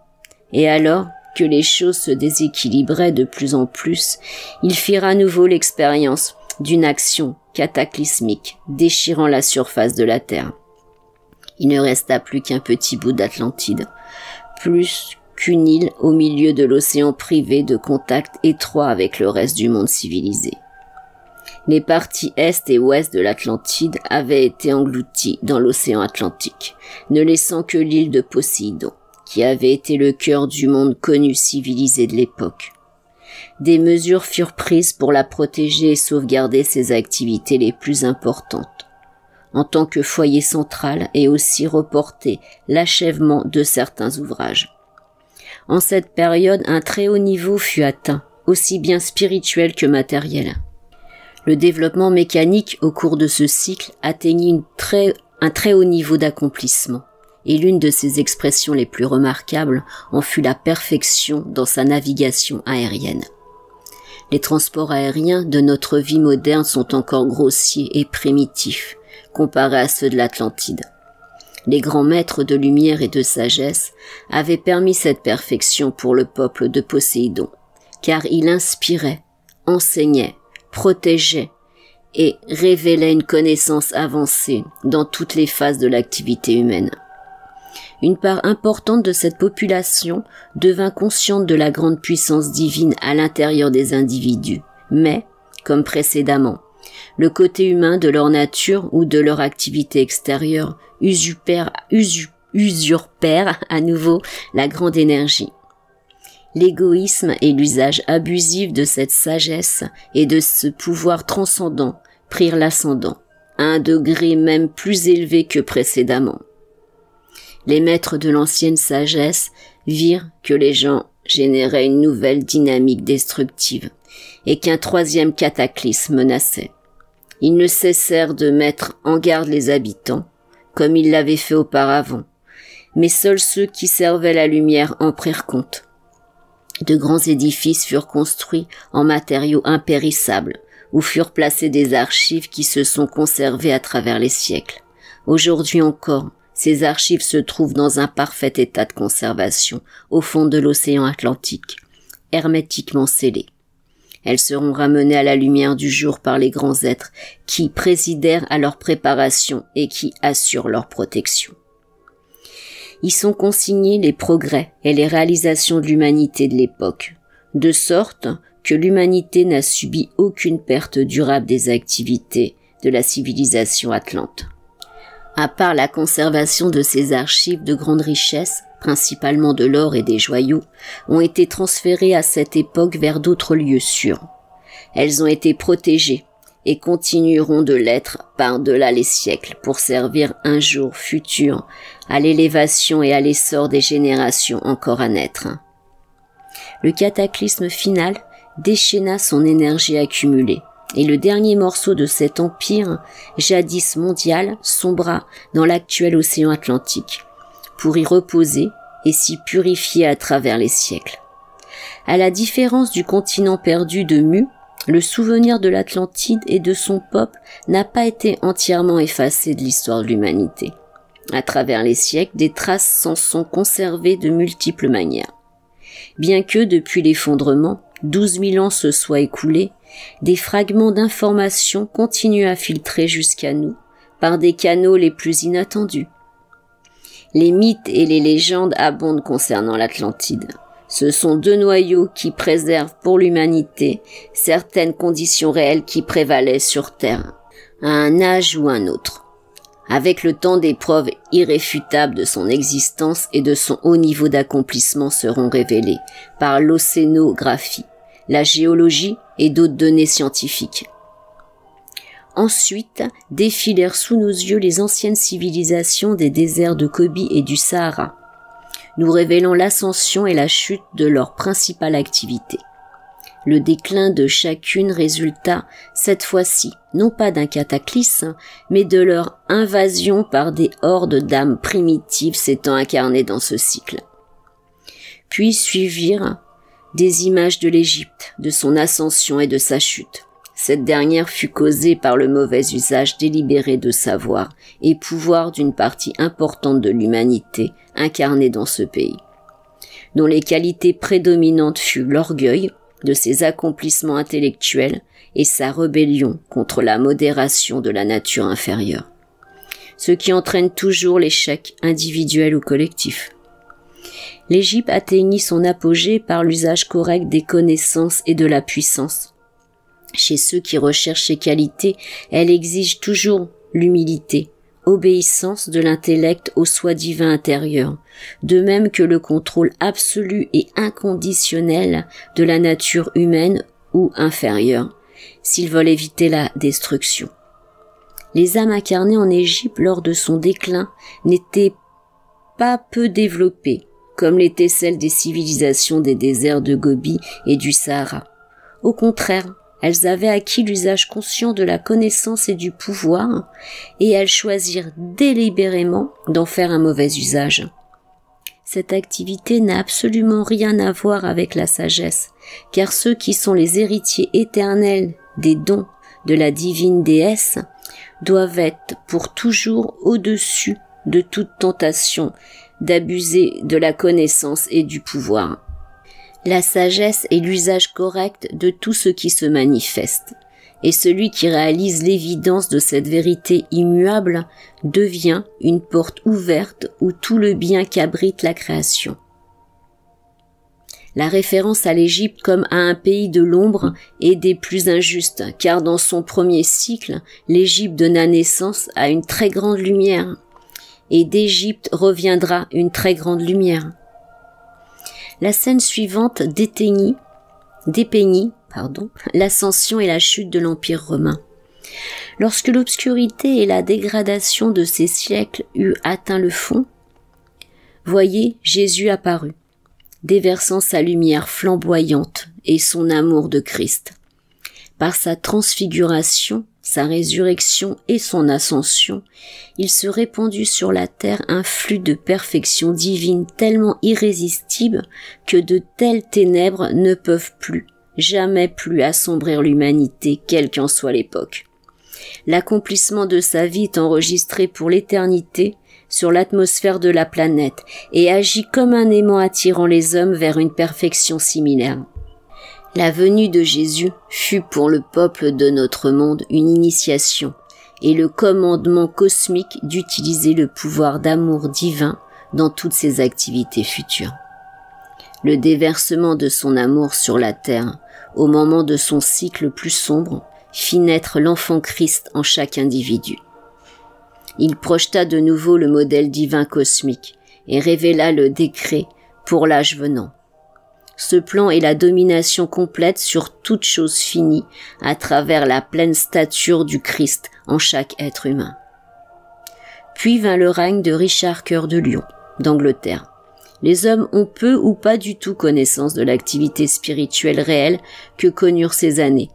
Et alors que les choses se déséquilibraient de plus en plus, ils firent à nouveau l'expérience d'une action cataclysmique déchirant la surface de la Terre. Il ne resta plus qu'un petit bout d'Atlantide, plus qu'une île au milieu de l'océan privé de contact étroit avec le reste du monde civilisé. Les parties est et ouest de l'Atlantide avaient été englouties dans l'océan Atlantique, ne laissant que l'île de Poséidon, qui avait été le cœur du monde connu civilisé de l'époque. Des mesures furent prises pour la protéger et sauvegarder ses activités les plus importantes, en tant que foyer central, et aussi reporter l'achèvement de certains ouvrages. En cette période, un très haut niveau fut atteint, aussi bien spirituel que matériel. Le développement mécanique au cours de ce cycle atteignit un très haut niveau d'accomplissement, et l'une de ses expressions les plus remarquables en fut la perfection dans sa navigation aérienne. Les transports aériens de notre vie moderne sont encore grossiers et primitifs, comparés à ceux de l'Atlantide. Les grands maîtres de lumière et de sagesse avaient permis cette perfection pour le peuple de Poséidon, car il inspirait, enseignait, protégeait et révélait une connaissance avancée dans toutes les phases de l'activité humaine. Une part importante de cette population devint consciente de la grande puissance divine à l'intérieur des individus, mais, comme précédemment, le côté humain de leur nature ou de leur activité extérieure usurpèrent à nouveau la grande énergie. L'égoïsme et l'usage abusif de cette sagesse et de ce pouvoir transcendant prirent l'ascendant, à un degré même plus élevé que précédemment. Les maîtres de l'ancienne sagesse virent que les gens généraient une nouvelle dynamique destructive et qu'un troisième cataclysme menaçait. Ils ne cessèrent de mettre en garde les habitants, comme ils l'avaient fait auparavant, mais seuls ceux qui servaient la lumière en prirent compte. De grands édifices furent construits en matériaux impérissables, où furent placées des archives qui se sont conservées à travers les siècles. Aujourd'hui encore, ces archives se trouvent dans un parfait état de conservation au fond de l'océan Atlantique, hermétiquement scellées. Elles seront ramenées à la lumière du jour par les grands êtres qui présidèrent à leur préparation et qui assurent leur protection. Y sont consignés les progrès et les réalisations de l'humanité de l'époque, de sorte que l'humanité n'a subi aucune perte durable des activités de la civilisation atlante. À part la conservation de ces archives de grande richesse, principalement de l'or et des joyaux, ont été transférées à cette époque vers d'autres lieux sûrs. Elles ont été protégées et continueront de l'être par-delà les siècles pour servir un jour futur à l'élévation et à l'essor des générations encore à naître. Le cataclysme final déchaîna son énergie accumulée, et le dernier morceau de cet empire, jadis mondial, sombra dans l'actuel océan Atlantique, pour y reposer et s'y purifier à travers les siècles. À la différence du continent perdu de Mu, le souvenir de l'Atlantide et de son peuple n'a pas été entièrement effacé de l'histoire de l'humanité. À travers les siècles, des traces s'en sont conservées de multiples manières. Bien que, depuis l'effondrement, 12 000 ans se soient écoulés, des fragments d'informations continuent à filtrer jusqu'à nous par des canaux les plus inattendus. Les mythes et les légendes abondent concernant l'Atlantide. Ce sont deux noyaux qui préservent pour l'humanité certaines conditions réelles qui prévalaient sur Terre, à un âge ou un autre. Avec le temps, des preuves irréfutables de son existence et de son haut niveau d'accomplissement seront révélées par l'océanographie, la géologie et d'autres données scientifiques. Ensuite, défilèrent sous nos yeux les anciennes civilisations des déserts de Gobi et du Sahara, nous révélant l'ascension et la chute de leur principale activité. Le déclin de chacune résulta, cette fois-ci, non pas d'un cataclysme, mais de leur invasion par des hordes d'âmes primitives s'étant incarnées dans ce cycle. Puis suivirent des images de l'Égypte, de son ascension et de sa chute. Cette dernière fut causée par le mauvais usage délibéré de savoir et pouvoir d'une partie importante de l'humanité incarnée dans ce pays, dont les qualités prédominantes furent l'orgueil de ses accomplissements intellectuels et sa rébellion contre la modération de la nature inférieure, ce qui entraîne toujours l'échec individuel ou collectif. L'Égypte atteignit son apogée par l'usage correct des connaissances et de la puissance. Chez ceux qui recherchent ces qualités, elle exige toujours l'humilité, obéissance de l'intellect au soi divin intérieur, de même que le contrôle absolu et inconditionnel de la nature humaine ou inférieure, s'ils veulent éviter la destruction. Les âmes incarnées en Égypte lors de son déclin n'étaient pas peu développées, comme l'étaient celles des civilisations des déserts de Gobi et du Sahara. Au contraire, elles avaient acquis l'usage conscient de la connaissance et du pouvoir, et elles choisirent délibérément d'en faire un mauvais usage. Cette activité n'a absolument rien à voir avec la sagesse, car ceux qui sont les héritiers éternels des dons de la divine déesse doivent être pour toujours au-dessus de toute tentation d'abuser de la connaissance et du pouvoir. La sagesse est l'usage correct de tout ce qui se manifeste, et celui qui réalise l'évidence de cette vérité immuable devient une porte ouverte où tout le bien qu'abrite la création. La référence à l'Égypte comme à un pays de l'ombre est des plus injustes, car dans son premier cycle, l'Égypte donna naissance à une très grande lumière, et d'Égypte reviendra une très grande lumière. La scène suivante dépeignit l'ascension et la chute de l'Empire romain. Lorsque l'obscurité et la dégradation de ces siècles eurent atteint le fond, voyez, Jésus apparut, déversant sa lumière flamboyante et son amour de Christ. Par sa transfiguration, sa résurrection et son ascension, il se répandit sur la terre un flux de perfection divine tellement irrésistible que de telles ténèbres ne peuvent plus, jamais plus assombrir l'humanité, quelle qu'en soit l'époque. L'accomplissement de sa vie est enregistré pour l'éternité sur l'atmosphère de la planète et agit comme un aimant attirant les hommes vers une perfection similaire. La venue de Jésus fut pour le peuple de notre monde une initiation et le commandement cosmique d'utiliser le pouvoir d'amour divin dans toutes ses activités futures. Le déversement de son amour sur la terre, au moment de son cycle plus sombre, fit naître l'enfant Christ en chaque individu. Il projeta de nouveau le modèle divin cosmique et révéla le décret pour l'âge venant. Ce plan est la domination complète sur toute chose finie à travers la pleine stature du Christ en chaque être humain. Puis vint le règne de Richard Cœur de Lion, d'Angleterre. Les hommes ont peu ou pas du tout connaissance de l'activité spirituelle réelle que connurent ces années.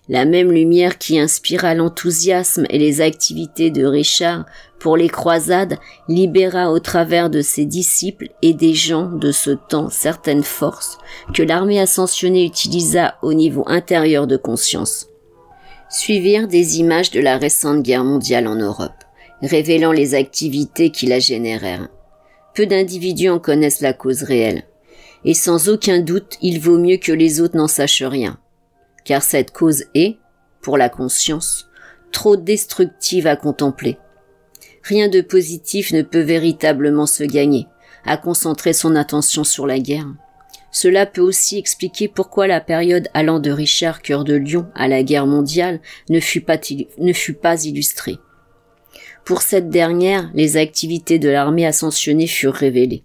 La même lumière qui inspira l'enthousiasme et les activités de Richard pour les croisades libéra au travers de ses disciples et des gens de ce temps certaines forces que l'armée ascensionnée utilisa au niveau intérieur de conscience. Suivirent des images de la récente guerre mondiale en Europe, révélant les activités qui la générèrent. Peu d'individus en connaissent la cause réelle, et sans aucun doute il vaut mieux que les autres n'en sachent rien. Car cette cause est, pour la conscience, trop destructive à contempler. Rien de positif ne peut véritablement se gagner, à concentrer son attention sur la guerre. Cela peut aussi expliquer pourquoi la période allant de Richard Cœur de Lion à la guerre mondiale ne fut pas illustrée. Pour cette dernière, les activités de l'armée ascensionnée furent révélées,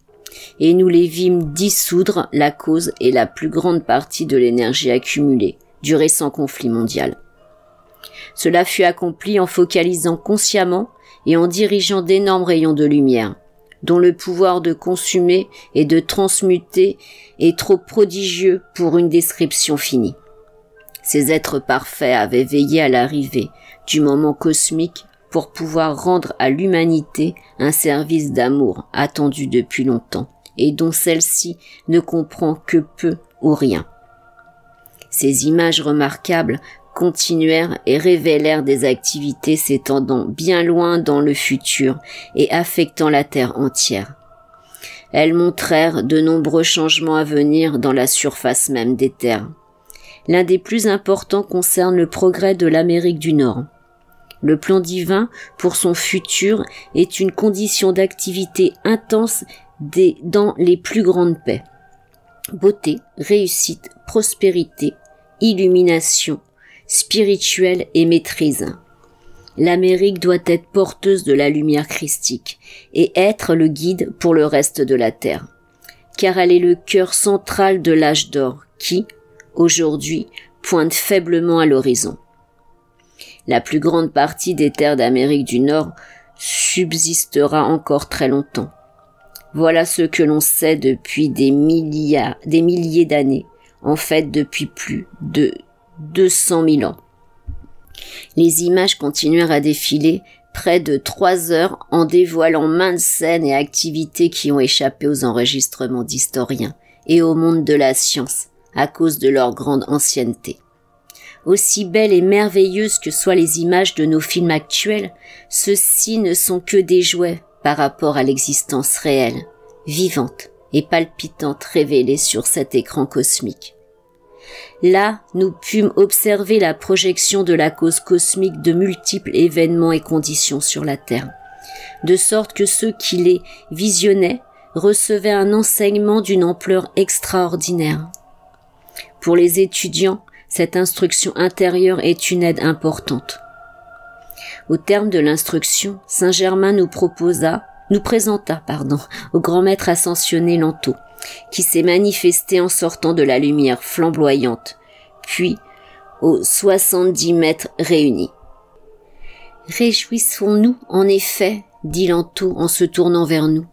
et nous les vîmes dissoudre la cause et la plus grande partie de l'énergie accumulée du récent conflit mondial. Cela fut accompli en focalisant consciemment et en dirigeant d'énormes rayons de lumière, dont le pouvoir de consumer et de transmuter est trop prodigieux pour une description finie. Ces êtres parfaits avaient veillé à l'arrivée du moment cosmique pour pouvoir rendre à l'humanité un service d'amour attendu depuis longtemps et dont celle-ci ne comprend que peu ou rien. Ces images remarquables continuèrent et révélèrent des activités s'étendant bien loin dans le futur et affectant la Terre entière. Elles montrèrent de nombreux changements à venir dans la surface même des terres. L'un des plus importants concerne le progrès de l'Amérique du Nord. Le plan divin pour son futur est une condition d'activité intense dans les plus grandes paix. Beauté, réussite, prospérité, illumination, spirituelle et maîtrise. L'Amérique doit être porteuse de la lumière christique et être le guide pour le reste de la Terre, car elle est le cœur central de l'âge d'or qui, aujourd'hui, pointe faiblement à l'horizon. La plus grande partie des terres d'Amérique du Nord subsistera encore très longtemps. Voilà ce que l'on sait depuis des milliers d'années, en fait depuis plus de 200 000 ans. Les images continuèrent à défiler près de 3 heures en dévoilant maintes scènes et activités qui ont échappé aux enregistrements d'historiens et au monde de la science à cause de leur grande ancienneté. Aussi belles et merveilleuses que soient les images de nos films actuels, ceux-ci ne sont que des jouets par rapport à l'existence réelle, vivante et palpitante révélée sur cet écran cosmique. Là, nous pûmes observer la projection de la cause cosmique de multiples événements et conditions sur la Terre, de sorte que ceux qui les visionnaient recevaient un enseignement d'une ampleur extraordinaire. Pour les étudiants, cette instruction intérieure est une aide importante. Au terme de l'instruction, Saint Germain nous présenta au grand maître ascensionné Lanto, qui s'est manifesté en sortant de la lumière flamboyante, puis aux 70 maîtres réunis. Réjouissons-nous, en effet, dit Lanto en se tournant vers nous,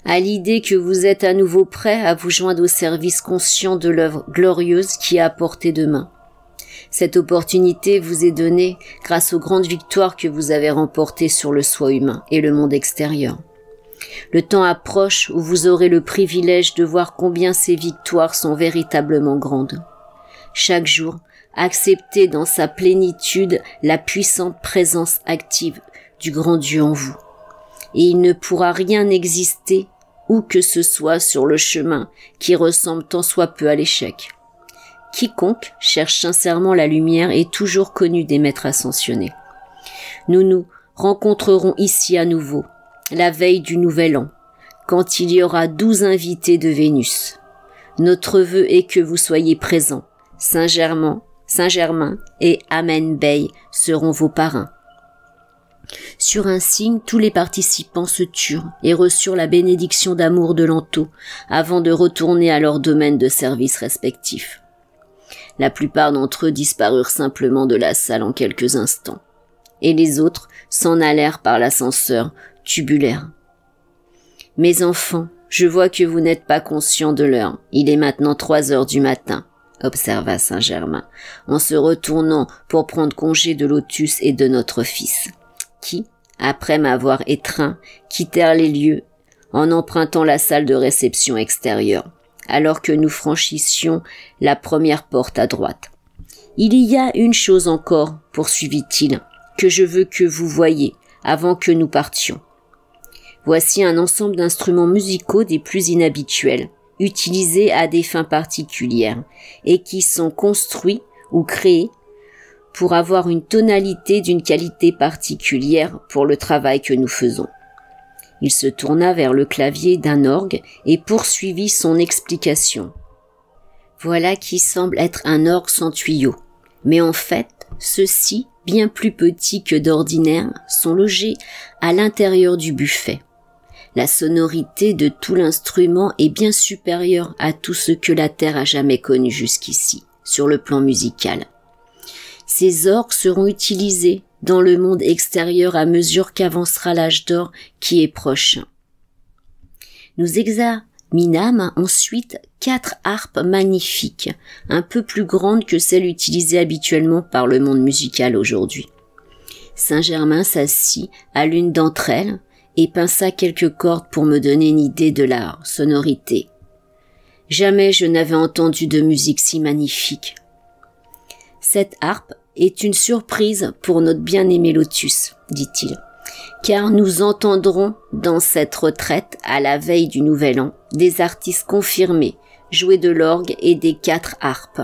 à l'idée que vous êtes à nouveau prêts à vous joindre au service conscient de l'œuvre glorieuse qui est à portée de main. Cette opportunité vous est donnée grâce aux grandes victoires que vous avez remportées sur le soi humain et le monde extérieur. Le temps approche où vous aurez le privilège de voir combien ces victoires sont véritablement grandes. Chaque jour, acceptez dans sa plénitude la puissante présence active du grand Dieu en vous. Et il ne pourra rien exister, où que ce soit sur le chemin, qui ressemble tant soit peu à l'échec. Quiconque cherche sincèrement la lumière est toujours connu des maîtres ascensionnés. Nous nous rencontrerons ici à nouveau, la veille du nouvel an, quand il y aura 12 invités de Vénus. Notre vœu est que vous soyez présents. Saint-Germain et Amen Bey seront vos parrains. Sur un signe, tous les participants se turent et reçurent la bénédiction d'amour de Lanto avant de retourner à leur domaine de service respectif. La plupart d'entre eux disparurent simplement de la salle en quelques instants, et les autres s'en allèrent par l'ascenseur tubulaire. « Mes enfants, je vois que vous n'êtes pas conscients de l'heure. Il est maintenant 3 heures du matin, » observa Saint Germain, en se retournant pour prendre congé de Lotus et de notre fils, qui, après m'avoir étreint, quittèrent les lieux en empruntant la salle de réception extérieure, alors que nous franchissions la première porte à droite. « Il y a une chose encore, poursuivit-il, que je veux que vous voyiez avant que nous partions. Voici un ensemble d'instruments musicaux des plus inhabituels, utilisés à des fins particulières, et qui sont construits ou créés pour avoir une tonalité d'une qualité particulière pour le travail que nous faisons. » Il se tourna vers le clavier d'un orgue et poursuivit son explication. Voilà qui semble être un orgue sans tuyau. Mais en fait, ceux-ci, bien plus petits que d'ordinaire, sont logés à l'intérieur du buffet. La sonorité de tout l'instrument est bien supérieure à tout ce que la Terre a jamais connu jusqu'ici, sur le plan musical. Ces orgues seront utilisés dans le monde extérieur à mesure qu'avancera l'âge d'or qui est proche. Nous examinâmes ensuite 4 harpes magnifiques, un peu plus grandes que celles utilisées habituellement par le monde musical aujourd'hui. Saint-Germain s'assit à l'une d'entre elles et pinça quelques cordes pour me donner une idée de la sonorité. Jamais je n'avais entendu de musique si magnifique. Cette harpe est une surprise pour notre bien-aimé Lotus, dit-il, car nous entendrons dans cette retraite, à la veille du Nouvel An, des artistes confirmés jouer de l'orgue et des 4 harpes.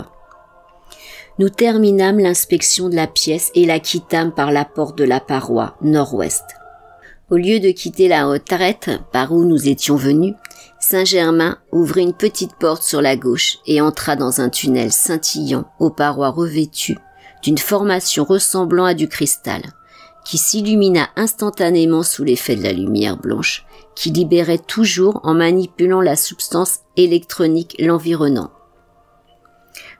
Nous terminâmes l'inspection de la pièce et la quittâmes par la porte de la paroi nord-ouest. Au lieu de quitter la retraite par où nous étions venus, Saint-Germain ouvrit une petite porte sur la gauche et entra dans un tunnel scintillant aux parois revêtues d'une formation ressemblant à du cristal, qui s'illumina instantanément sous l'effet de la lumière blanche, qui libérait toujours en manipulant la substance électronique l'environnant.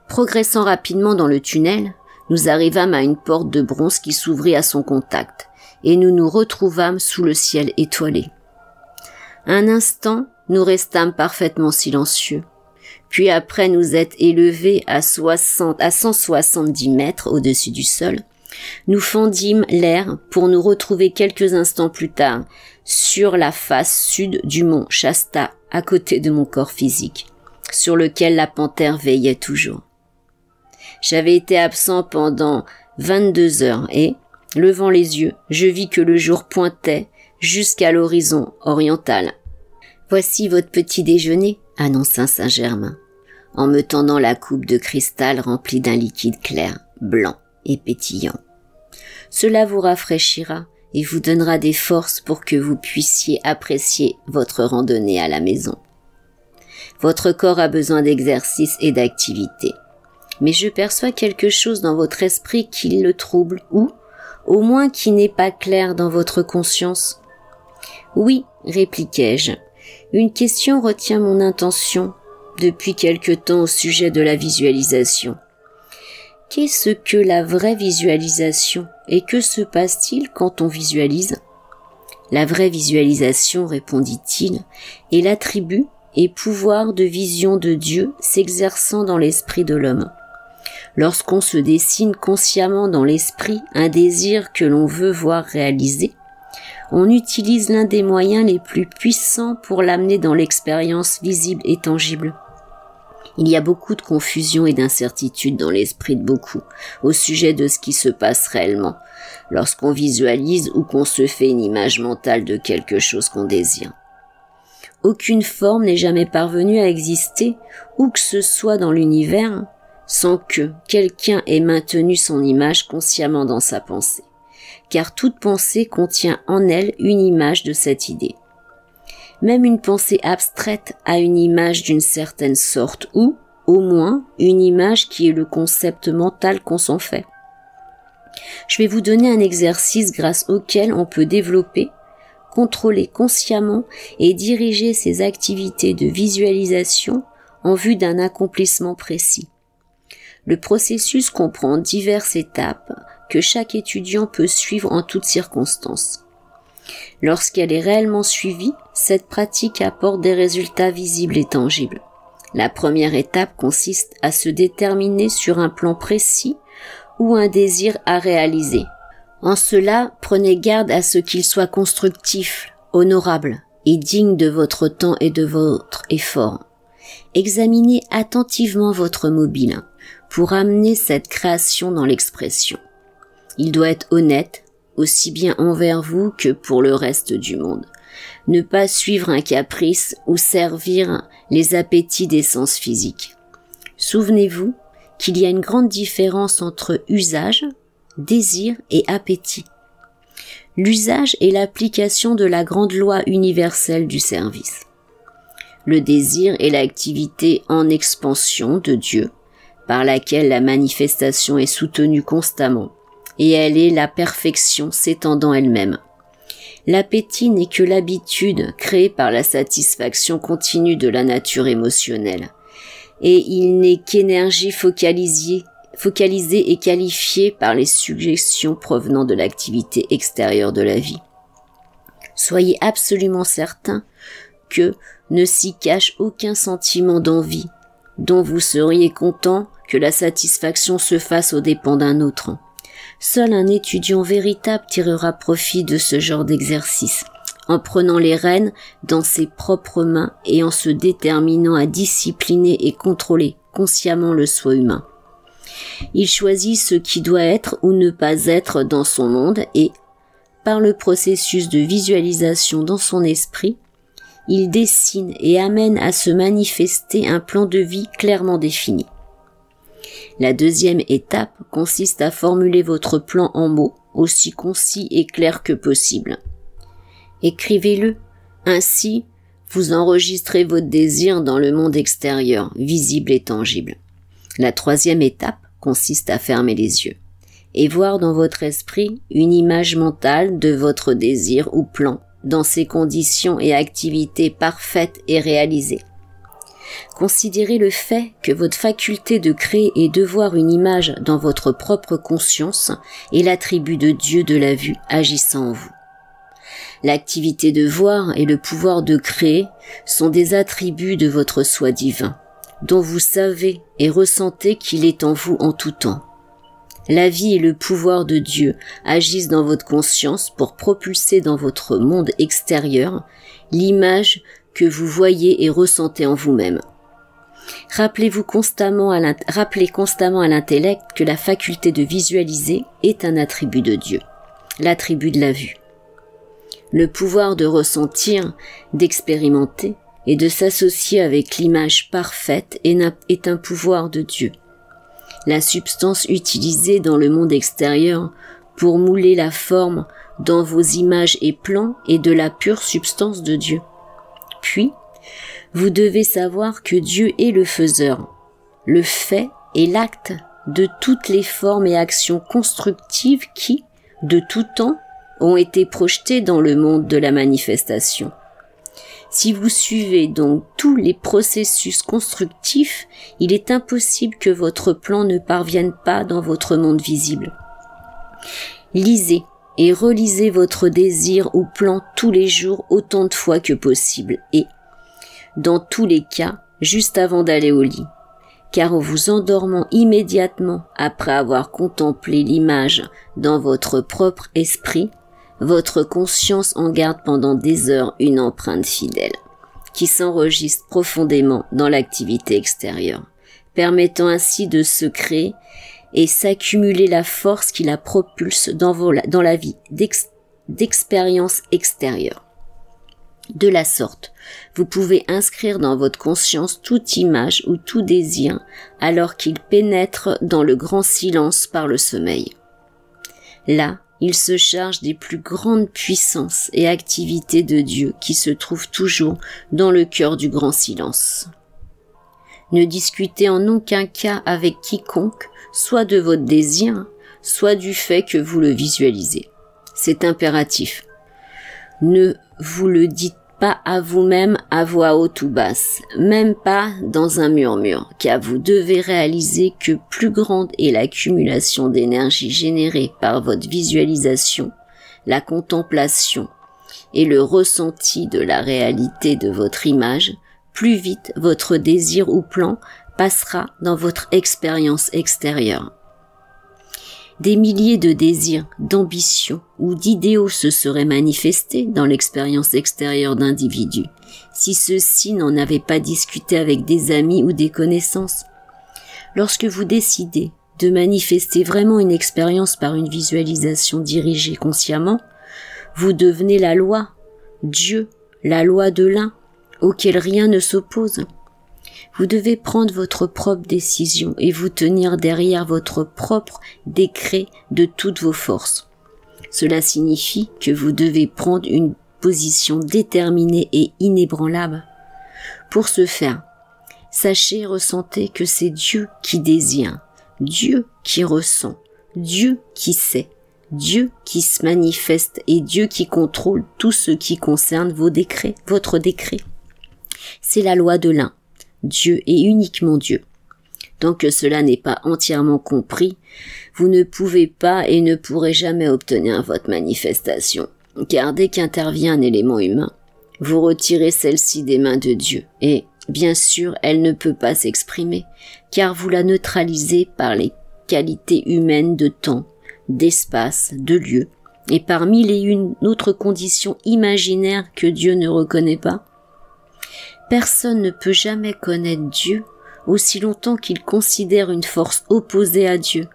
Progressant rapidement dans le tunnel, nous arrivâmes à une porte de bronze qui s'ouvrit à son contact, et nous nous retrouvâmes sous le ciel étoilé. Un instant, nous restâmes parfaitement silencieux. Puis après nous être élevés à 170 mètres au-dessus du sol, nous fendîmes l'air pour nous retrouver quelques instants plus tard sur la face sud du mont Shasta, à côté de mon corps physique, sur lequel la panthère veillait toujours. J'avais été absent pendant 22 heures et, levant les yeux, je vis que le jour pointait jusqu'à l'horizon oriental. « Voici votre petit déjeuner », annonça Saint-Germain, en me tendant la coupe de cristal remplie d'un liquide clair, blanc et pétillant. « Cela vous rafraîchira et vous donnera des forces pour que vous puissiez apprécier votre randonnée à la maison. Votre corps a besoin d'exercice et d'activité. Mais je perçois quelque chose dans votre esprit qui le trouble, ou, au moins qui n'est pas clair dans votre conscience. »« Oui, répliquai-je, une question retient mon attention depuis quelque temps au sujet de la visualisation. Qu'est-ce que la vraie visualisation et que se passe-t-il quand on visualise ? La vraie visualisation, répondit-il, est l'attribut et pouvoir de vision de Dieu s'exerçant dans l'esprit de l'homme. Lorsqu'on se dessine consciemment dans l'esprit un désir que l'on veut voir réalisé, on utilise l'un des moyens les plus puissants pour l'amener dans l'expérience visible et tangible. Il y a beaucoup de confusion et d'incertitude dans l'esprit de beaucoup au sujet de ce qui se passe réellement lorsqu'on visualise ou qu'on se fait une image mentale de quelque chose qu'on désire. Aucune forme n'est jamais parvenue à exister, où que ce soit dans l'univers, sans que quelqu'un ait maintenu son image consciemment dans sa pensée, car toute pensée contient en elle une image de cette idée. Même une pensée abstraite a une image d'une certaine sorte, ou, au moins, une image qui est le concept mental qu'on s'en fait. Je vais vous donner un exercice grâce auquel on peut développer, contrôler consciemment et diriger ses activités de visualisation en vue d'un accomplissement précis. Le processus comprend diverses étapes que chaque étudiant peut suivre en toutes circonstances. Lorsqu'elle est réellement suivie, cette pratique apporte des résultats visibles et tangibles. La première étape consiste à se déterminer sur un plan précis ou un désir à réaliser. En cela, prenez garde à ce qu'il soit constructif, honorable et digne de votre temps et de votre effort. Examinez attentivement votre mobile pour amener cette création dans l'expression. Il doit être honnête, aussi bien envers vous que pour le reste du monde. Ne pas suivre un caprice ou servir les appétits des sens physiques. Souvenez-vous qu'il y a une grande différence entre usage, désir et appétit. L'usage est l'application de la grande loi universelle du service. Le désir est l'activité en expansion de Dieu, par laquelle la manifestation est soutenue constamment, et elle est la perfection s'étendant elle-même. L'appétit n'est que l'habitude créée par la satisfaction continue de la nature émotionnelle, et il n'est qu'énergie focalisé et qualifié par les suggestions provenant de l'activité extérieure de la vie. Soyez absolument certain que ne s'y cache aucun sentiment d'envie, dont vous seriez content que la satisfaction se fasse aux dépens d'un autre. Seul un étudiant véritable tirera profit de ce genre d'exercice, en prenant les rênes dans ses propres mains et en se déterminant à discipliner et contrôler consciemment le soi humain. Il choisit ce qui doit être ou ne pas être dans son monde et, par le processus de visualisation dans son esprit, il dessine et amène à se manifester un plan de vie clairement défini. La deuxième étape consiste à formuler votre plan en mots, aussi concis et clairs que possible. Écrivez-le, ainsi vous enregistrez votre désir dans le monde extérieur, visible et tangible. La troisième étape consiste à fermer les yeux et voir dans votre esprit une image mentale de votre désir ou plan dans ses conditions et activités parfaites et réalisées. Considérez le fait que votre faculté de créer et de voir une image dans votre propre conscience est l'attribut de Dieu de la vue agissant en vous. L'activité de voir et le pouvoir de créer sont des attributs de votre soi divin, dont vous savez et ressentez qu'il est en vous en tout temps. La vie et le pouvoir de Dieu agissent dans votre conscience pour propulser dans votre monde extérieur l'image que vous voyez et ressentez en vous-même. Rappelez constamment à l'intellect que la faculté de visualiser est un attribut de Dieu, l'attribut de la vue. Le pouvoir de ressentir, d'expérimenter et de s'associer avec l'image parfaite est un pouvoir de Dieu. La substance utilisée dans le monde extérieur pour mouler la forme dans vos images et plans est de la pure substance de Dieu. Puis, vous devez savoir que Dieu est le faiseur, le fait et l'acte de toutes les formes et actions constructives qui, de tout temps, ont été projetées dans le monde de la manifestation. Si vous suivez donc tous les processus constructifs, il est impossible que votre plan ne parvienne pas dans votre monde visible. Lisez et relisez votre désir ou plan tous les jours autant de fois que possible et, dans tous les cas, juste avant d'aller au lit, car en vous endormant immédiatement après avoir contemplé l'image dans votre propre esprit, votre conscience en garde pendant des heures une empreinte fidèle, qui s'enregistre profondément dans l'activité extérieure, permettant ainsi de se créer et s'accumuler la force qui la propulse dans la vie d'expérience extérieure. De la sorte, vous pouvez inscrire dans votre conscience toute image ou tout désir alors qu'il pénètre dans le grand silence par le sommeil. Là, il se charge des plus grandes puissances et activités de Dieu qui se trouvent toujours dans le cœur du grand silence. Ne discutez en aucun cas avec quiconque, soit de votre désir, soit du fait que vous le visualisez. C'est impératif. Ne vous le dites pas à vous-même à voix haute ou basse, même pas dans un murmure, car vous devez réaliser que plus grande est l'accumulation d'énergie générée par votre visualisation, la contemplation et le ressenti de la réalité de votre image, plus vite votre désir ou plan passera dans votre expérience extérieure. Des milliers de désirs, d'ambitions ou d'idéaux se seraient manifestés dans l'expérience extérieure d'individus, si ceux-ci n'en avaient pas discuté avec des amis ou des connaissances. Lorsque vous décidez de manifester vraiment une expérience par une visualisation dirigée consciemment, vous devenez la loi, Dieu, la loi de l'un, auquel rien ne s'oppose. Vous devez prendre votre propre décision et vous tenir derrière votre propre décret de toutes vos forces. Cela signifie que vous devez prendre une position déterminée et inébranlable. Pour ce faire, sachez et ressentez que c'est Dieu qui désire, Dieu qui ressent, Dieu qui sait, Dieu qui se manifeste et Dieu qui contrôle tout ce qui concerne votre décret. C'est la loi de l'un. Dieu est uniquement Dieu. Tant que cela n'est pas entièrement compris, vous ne pouvez pas et ne pourrez jamais obtenir votre manifestation, car dès qu'intervient un élément humain, vous retirez celle-ci des mains de Dieu, et, bien sûr, elle ne peut pas s'exprimer, car vous la neutralisez par les qualités humaines de temps, d'espace, de lieu, et par mille et une autres conditions imaginaires que Dieu ne reconnaît pas. Personne ne peut jamais connaître Dieu aussi longtemps qu'il considère une force opposée à Dieu,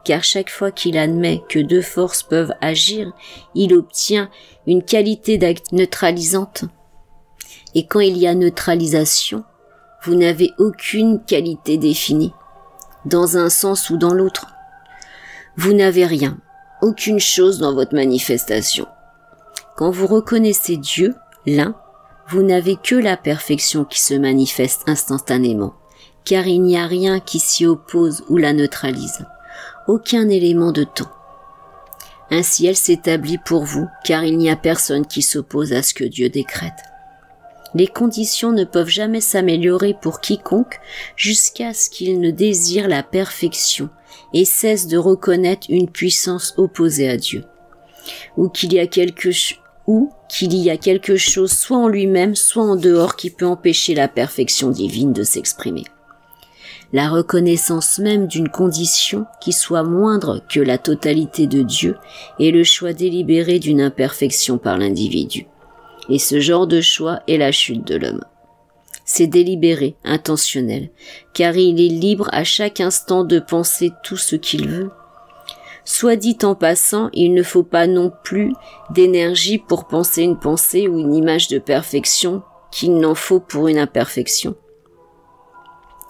car chaque fois qu'il admet que deux forces peuvent agir, il obtient une qualité d'acte neutralisante. Et quand il y a neutralisation, vous n'avez aucune qualité définie, dans un sens ou dans l'autre. Vous n'avez rien, aucune chose dans votre manifestation. Quand vous reconnaissez Dieu, l'un, vous n'avez que la perfection qui se manifeste instantanément, car il n'y a rien qui s'y oppose ou la neutralise, aucun élément de temps. Ainsi elle s'établit pour vous, car il n'y a personne qui s'oppose à ce que Dieu décrète. Les conditions ne peuvent jamais s'améliorer pour quiconque jusqu'à ce qu'il ne désire la perfection et cesse de reconnaître une puissance opposée à Dieu, ou qu'il y a quelque chose soit en lui-même, soit en dehors qui peut empêcher la perfection divine de s'exprimer. La reconnaissance même d'une condition qui soit moindre que la totalité de Dieu est le choix délibéré d'une imperfection par l'individu. Et ce genre de choix est la chute de l'homme. C'est délibéré, intentionnel, car il est libre à chaque instant de penser tout ce qu'il veut. Soit dit en passant, il ne faut pas non plus d'énergie pour penser une pensée ou une image de perfection qu'il n'en faut pour une imperfection.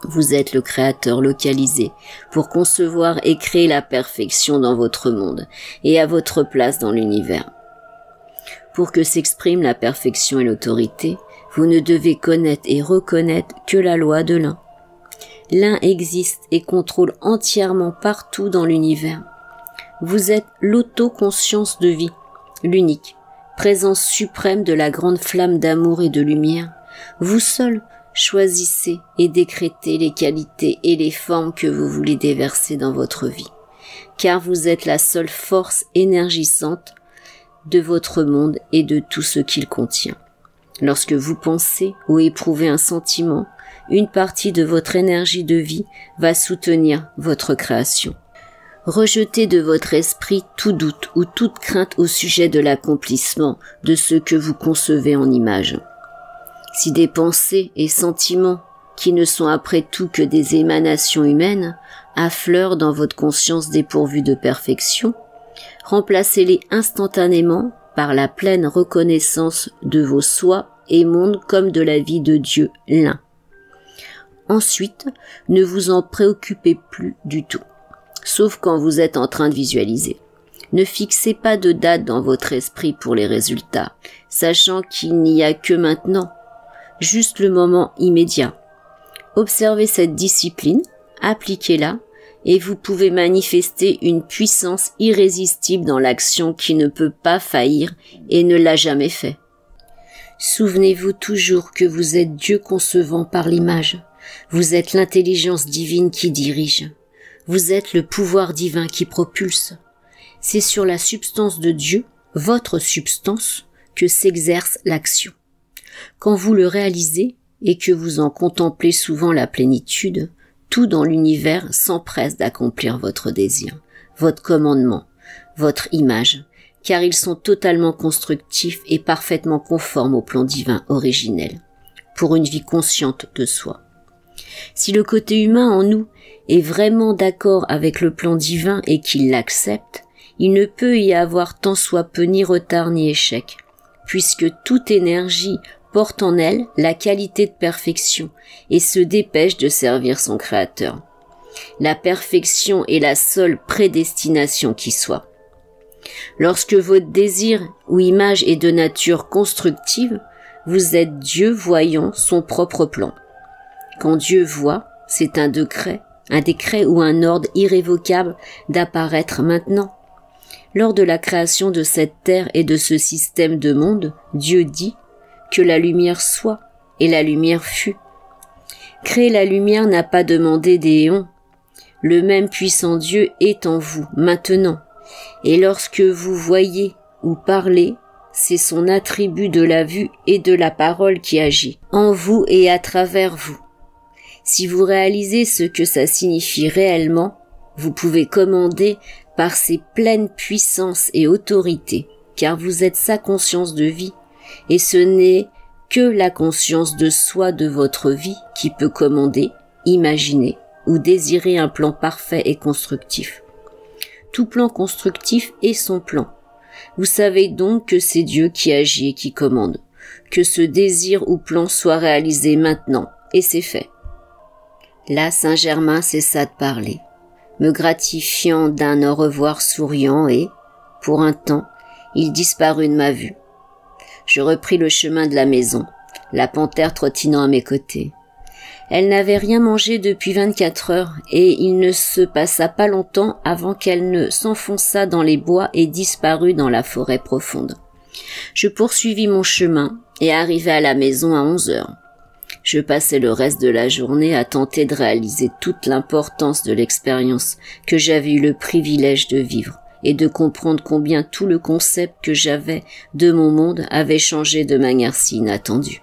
Vous êtes le créateur localisé pour concevoir et créer la perfection dans votre monde et à votre place dans l'univers. Pour que s'exprime la perfection et l'autorité, vous ne devez connaître et reconnaître que la loi de l'un. L'un existe et contrôle entièrement partout dans l'univers. Vous êtes l'autoconscience de vie, l'unique, présence suprême de la grande flamme d'amour et de lumière. Vous seul choisissez et décrétez les qualités et les formes que vous voulez déverser dans votre vie, car vous êtes la seule force énergisante de votre monde et de tout ce qu'il contient. Lorsque vous pensez ou éprouvez un sentiment, une partie de votre énergie de vie va soutenir votre création. Rejetez de votre esprit tout doute ou toute crainte au sujet de l'accomplissement de ce que vous concevez en image. Si des pensées et sentiments, qui ne sont après tout que des émanations humaines, affleurent dans votre conscience dépourvue de perfection, remplacez-les instantanément par la pleine reconnaissance de vos soi et monde comme de la vie de Dieu l'un. Ensuite, ne vous en préoccupez plus du tout, sauf quand vous êtes en train de visualiser. Ne fixez pas de date dans votre esprit pour les résultats, sachant qu'il n'y a que maintenant, juste le moment immédiat. Observez cette discipline, appliquez-la, et vous pouvez manifester une puissance irrésistible dans l'action qui ne peut pas faillir et ne l'a jamais fait. Souvenez-vous toujours que vous êtes Dieu concevant par l'image. Vous êtes l'intelligence divine qui dirige. Vous êtes le pouvoir divin qui propulse. C'est sur la substance de Dieu, votre substance, que s'exerce l'action. Quand vous le réalisez et que vous en contemplez souvent la plénitude, tout dans l'univers s'empresse d'accomplir votre désir, votre commandement, votre image, car ils sont totalement constructifs et parfaitement conformes au plan divin originel, pour une vie consciente de soi. Si le côté humain en nous est vraiment d'accord avec le plan divin et qu'il l'accepte, il ne peut y avoir tant soit peu ni retard ni échec, puisque toute énergie porte en elle la qualité de perfection et se dépêche de servir son Créateur. La perfection est la seule prédestination qui soit. Lorsque votre désir ou image est de nature constructive, vous êtes Dieu voyant son propre plan. Quand Dieu voit, c'est un décret ou un ordre irrévocable d'apparaître maintenant. Lors de la création de cette terre et de ce système de monde, Dieu dit que la lumière soit, et la lumière fut. Créer la lumière n'a pas demandé des éons. Le même puissant Dieu est en vous, maintenant. Et lorsque vous voyez ou parlez, c'est son attribut de la vue et de la parole qui agit, en vous et à travers vous. Si vous réalisez ce que ça signifie réellement, vous pouvez commander par ses pleines puissances et autorités, car vous êtes sa conscience de vie, et ce n'est que la conscience de soi de votre vie qui peut commander, imaginer ou désirer un plan parfait et constructif. Tout plan constructif est son plan. Vous savez donc que c'est Dieu qui agit et qui commande, que ce désir ou plan soit réalisé maintenant, et c'est fait. Là, Saint-Germain cessa de parler, me gratifiant d'un au revoir souriant et, pour un temps, il disparut de ma vue. Je repris le chemin de la maison, la panthère trottinant à mes côtés. Elle n'avait rien mangé depuis 24 heures et il ne se passa pas longtemps avant qu'elle ne s'enfonça dans les bois et disparut dans la forêt profonde. Je poursuivis mon chemin et arrivai à la maison à 11 heures. Je passai le reste de la journée à tenter de réaliser toute l'importance de l'expérience que j'avais eu le privilège de vivre et de comprendre combien tout le concept que j'avais de mon monde avait changé de manière si inattendue.